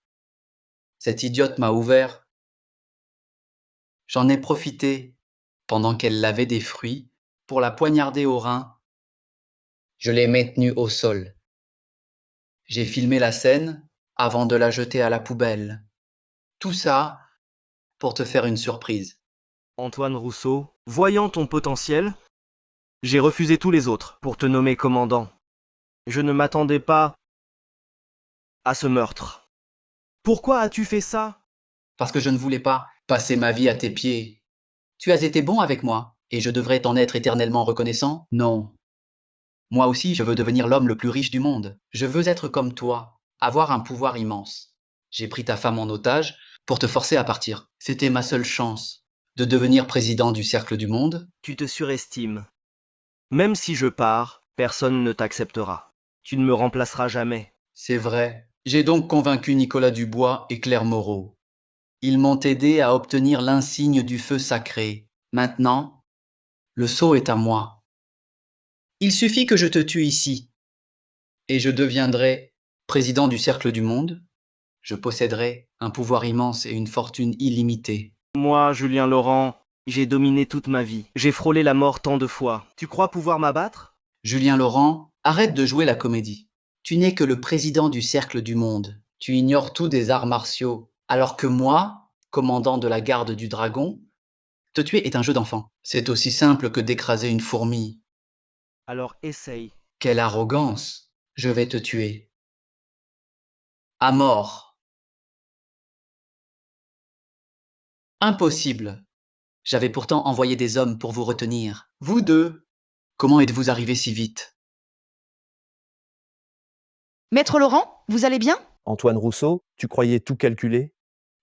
Cette idiote m'a ouvert. J'en ai profité, pendant qu'elle lavait des fruits, pour la poignarder au rein. Je l'ai maintenue au sol. J'ai filmé la scène avant de la jeter à la poubelle. Tout ça pour te faire une surprise. Antoine Rousseau, voyant ton potentiel, j'ai refusé tous les autres pour te nommer commandant. Je ne m'attendais pas à ce meurtre. Pourquoi as-tu fait ça? Parce que je ne voulais pas passer ma vie à tes pieds. Tu as été bon avec moi, et je devrais t'en être éternellement reconnaissant? Non. Moi aussi, je veux devenir l'homme le plus riche du monde. Je veux être comme toi, avoir un pouvoir immense. J'ai pris ta femme en otage pour te forcer à partir. C'était ma seule chance de devenir président du Cercle du Monde. Tu te surestimes. Même si je pars, personne ne t'acceptera. Tu ne me remplaceras jamais. C'est vrai. J'ai donc convaincu Nicolas Dubois et Claire Moreau. Ils m'ont aidé à obtenir l'insigne du feu sacré. Maintenant, le sceau est à moi. Il suffit que je te tue ici, et je deviendrai président du Cercle du Monde. Je posséderai un pouvoir immense et une fortune illimitée. Moi, Julien Laurent, j'ai dominé toute ma vie. J'ai frôlé la mort tant de fois. Tu crois pouvoir m'abattre? Julien Laurent, arrête de jouer la comédie. Tu n'es que le président du Cercle du Monde. Tu ignores tout des arts martiaux, alors que moi, commandant de la garde du dragon, te tuer est un jeu d'enfant. C'est aussi simple que d'écraser une fourmi. Alors essaye. Quelle arrogance! Je vais te tuer. À mort. Impossible. J'avais pourtant envoyé des hommes pour vous retenir. Vous deux. Comment êtes-vous arrivés si vite? Maître Laurent, vous allez bien? Antoine Rousseau, tu croyais tout calculer?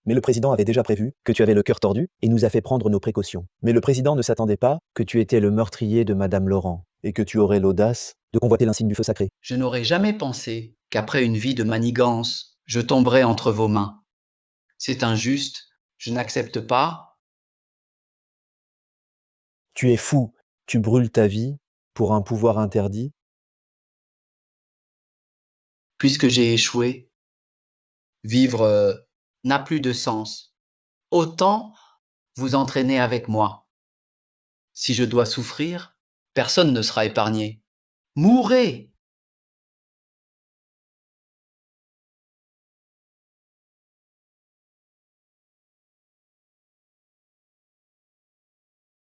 Mais le président avait déjà prévu que tu avais le cœur tordu et nous a fait prendre nos précautions. Mais le président ne s'attendait pas que tu étais le meurtrier de Madame Laurent. et que tu aurais l'audace de convoiter l'insigne du feu sacré. Je n'aurais jamais pensé qu'après une vie de manigance, je tomberais entre vos mains. C'est injuste, je n'accepte pas. Tu es fou, tu brûles ta vie pour un pouvoir interdit. Puisque j'ai échoué, vivre n'a plus de sens. Autant vous entraîner avec moi. Si je dois souffrir, personne ne sera épargné. Mourrez!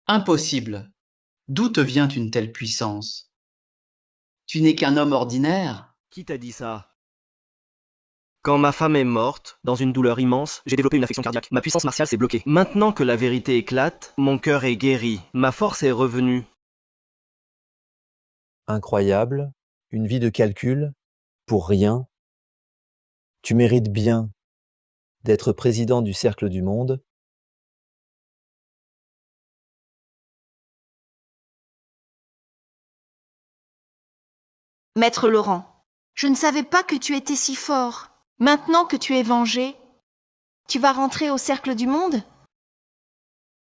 Impossible. D'où te vient une telle puissance? Tu n'es qu'un homme ordinaire. Qui t'a dit ça? Quand ma femme est morte, dans une douleur immense, j'ai développé une affection cardiaque. Ma puissance martiale s'est bloquée. Maintenant que la vérité éclate, mon cœur est guéri. Ma force est revenue. Incroyable, une vie de calcul, pour rien. Tu mérites bien d'être président du Cercle du Monde. Maître Laurent, je ne savais pas que tu étais si fort. Maintenant que tu es vengé, tu vas rentrer au Cercle du Monde?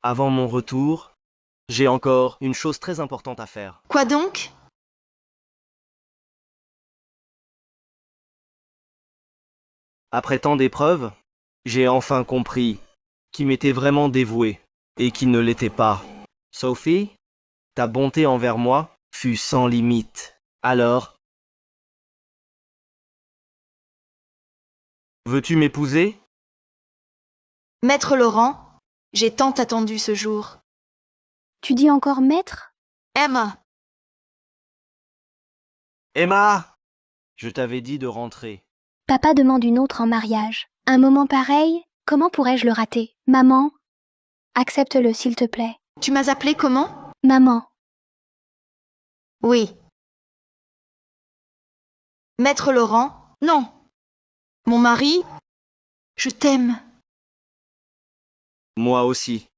Avant mon retour, j'ai encore une chose très importante à faire. Quoi donc? Après tant d'épreuves, j'ai enfin compris qui m'était vraiment dévoué et qui ne l'était pas. Sophie, ta bonté envers moi fut sans limite. Alors, veux-tu m'épouser? Maître Laurent, j'ai tant attendu ce jour. Tu dis encore maître? Emma, Emma! Je t'avais dit de rentrer. Papa demande une autre en mariage. Un moment pareil, comment pourrais-je le rater? Maman, accepte-le s'il te plaît. tu m'as appelé comment? Maman, Oui. Maître Laurent, non. Mon mari, je t'aime. Moi aussi.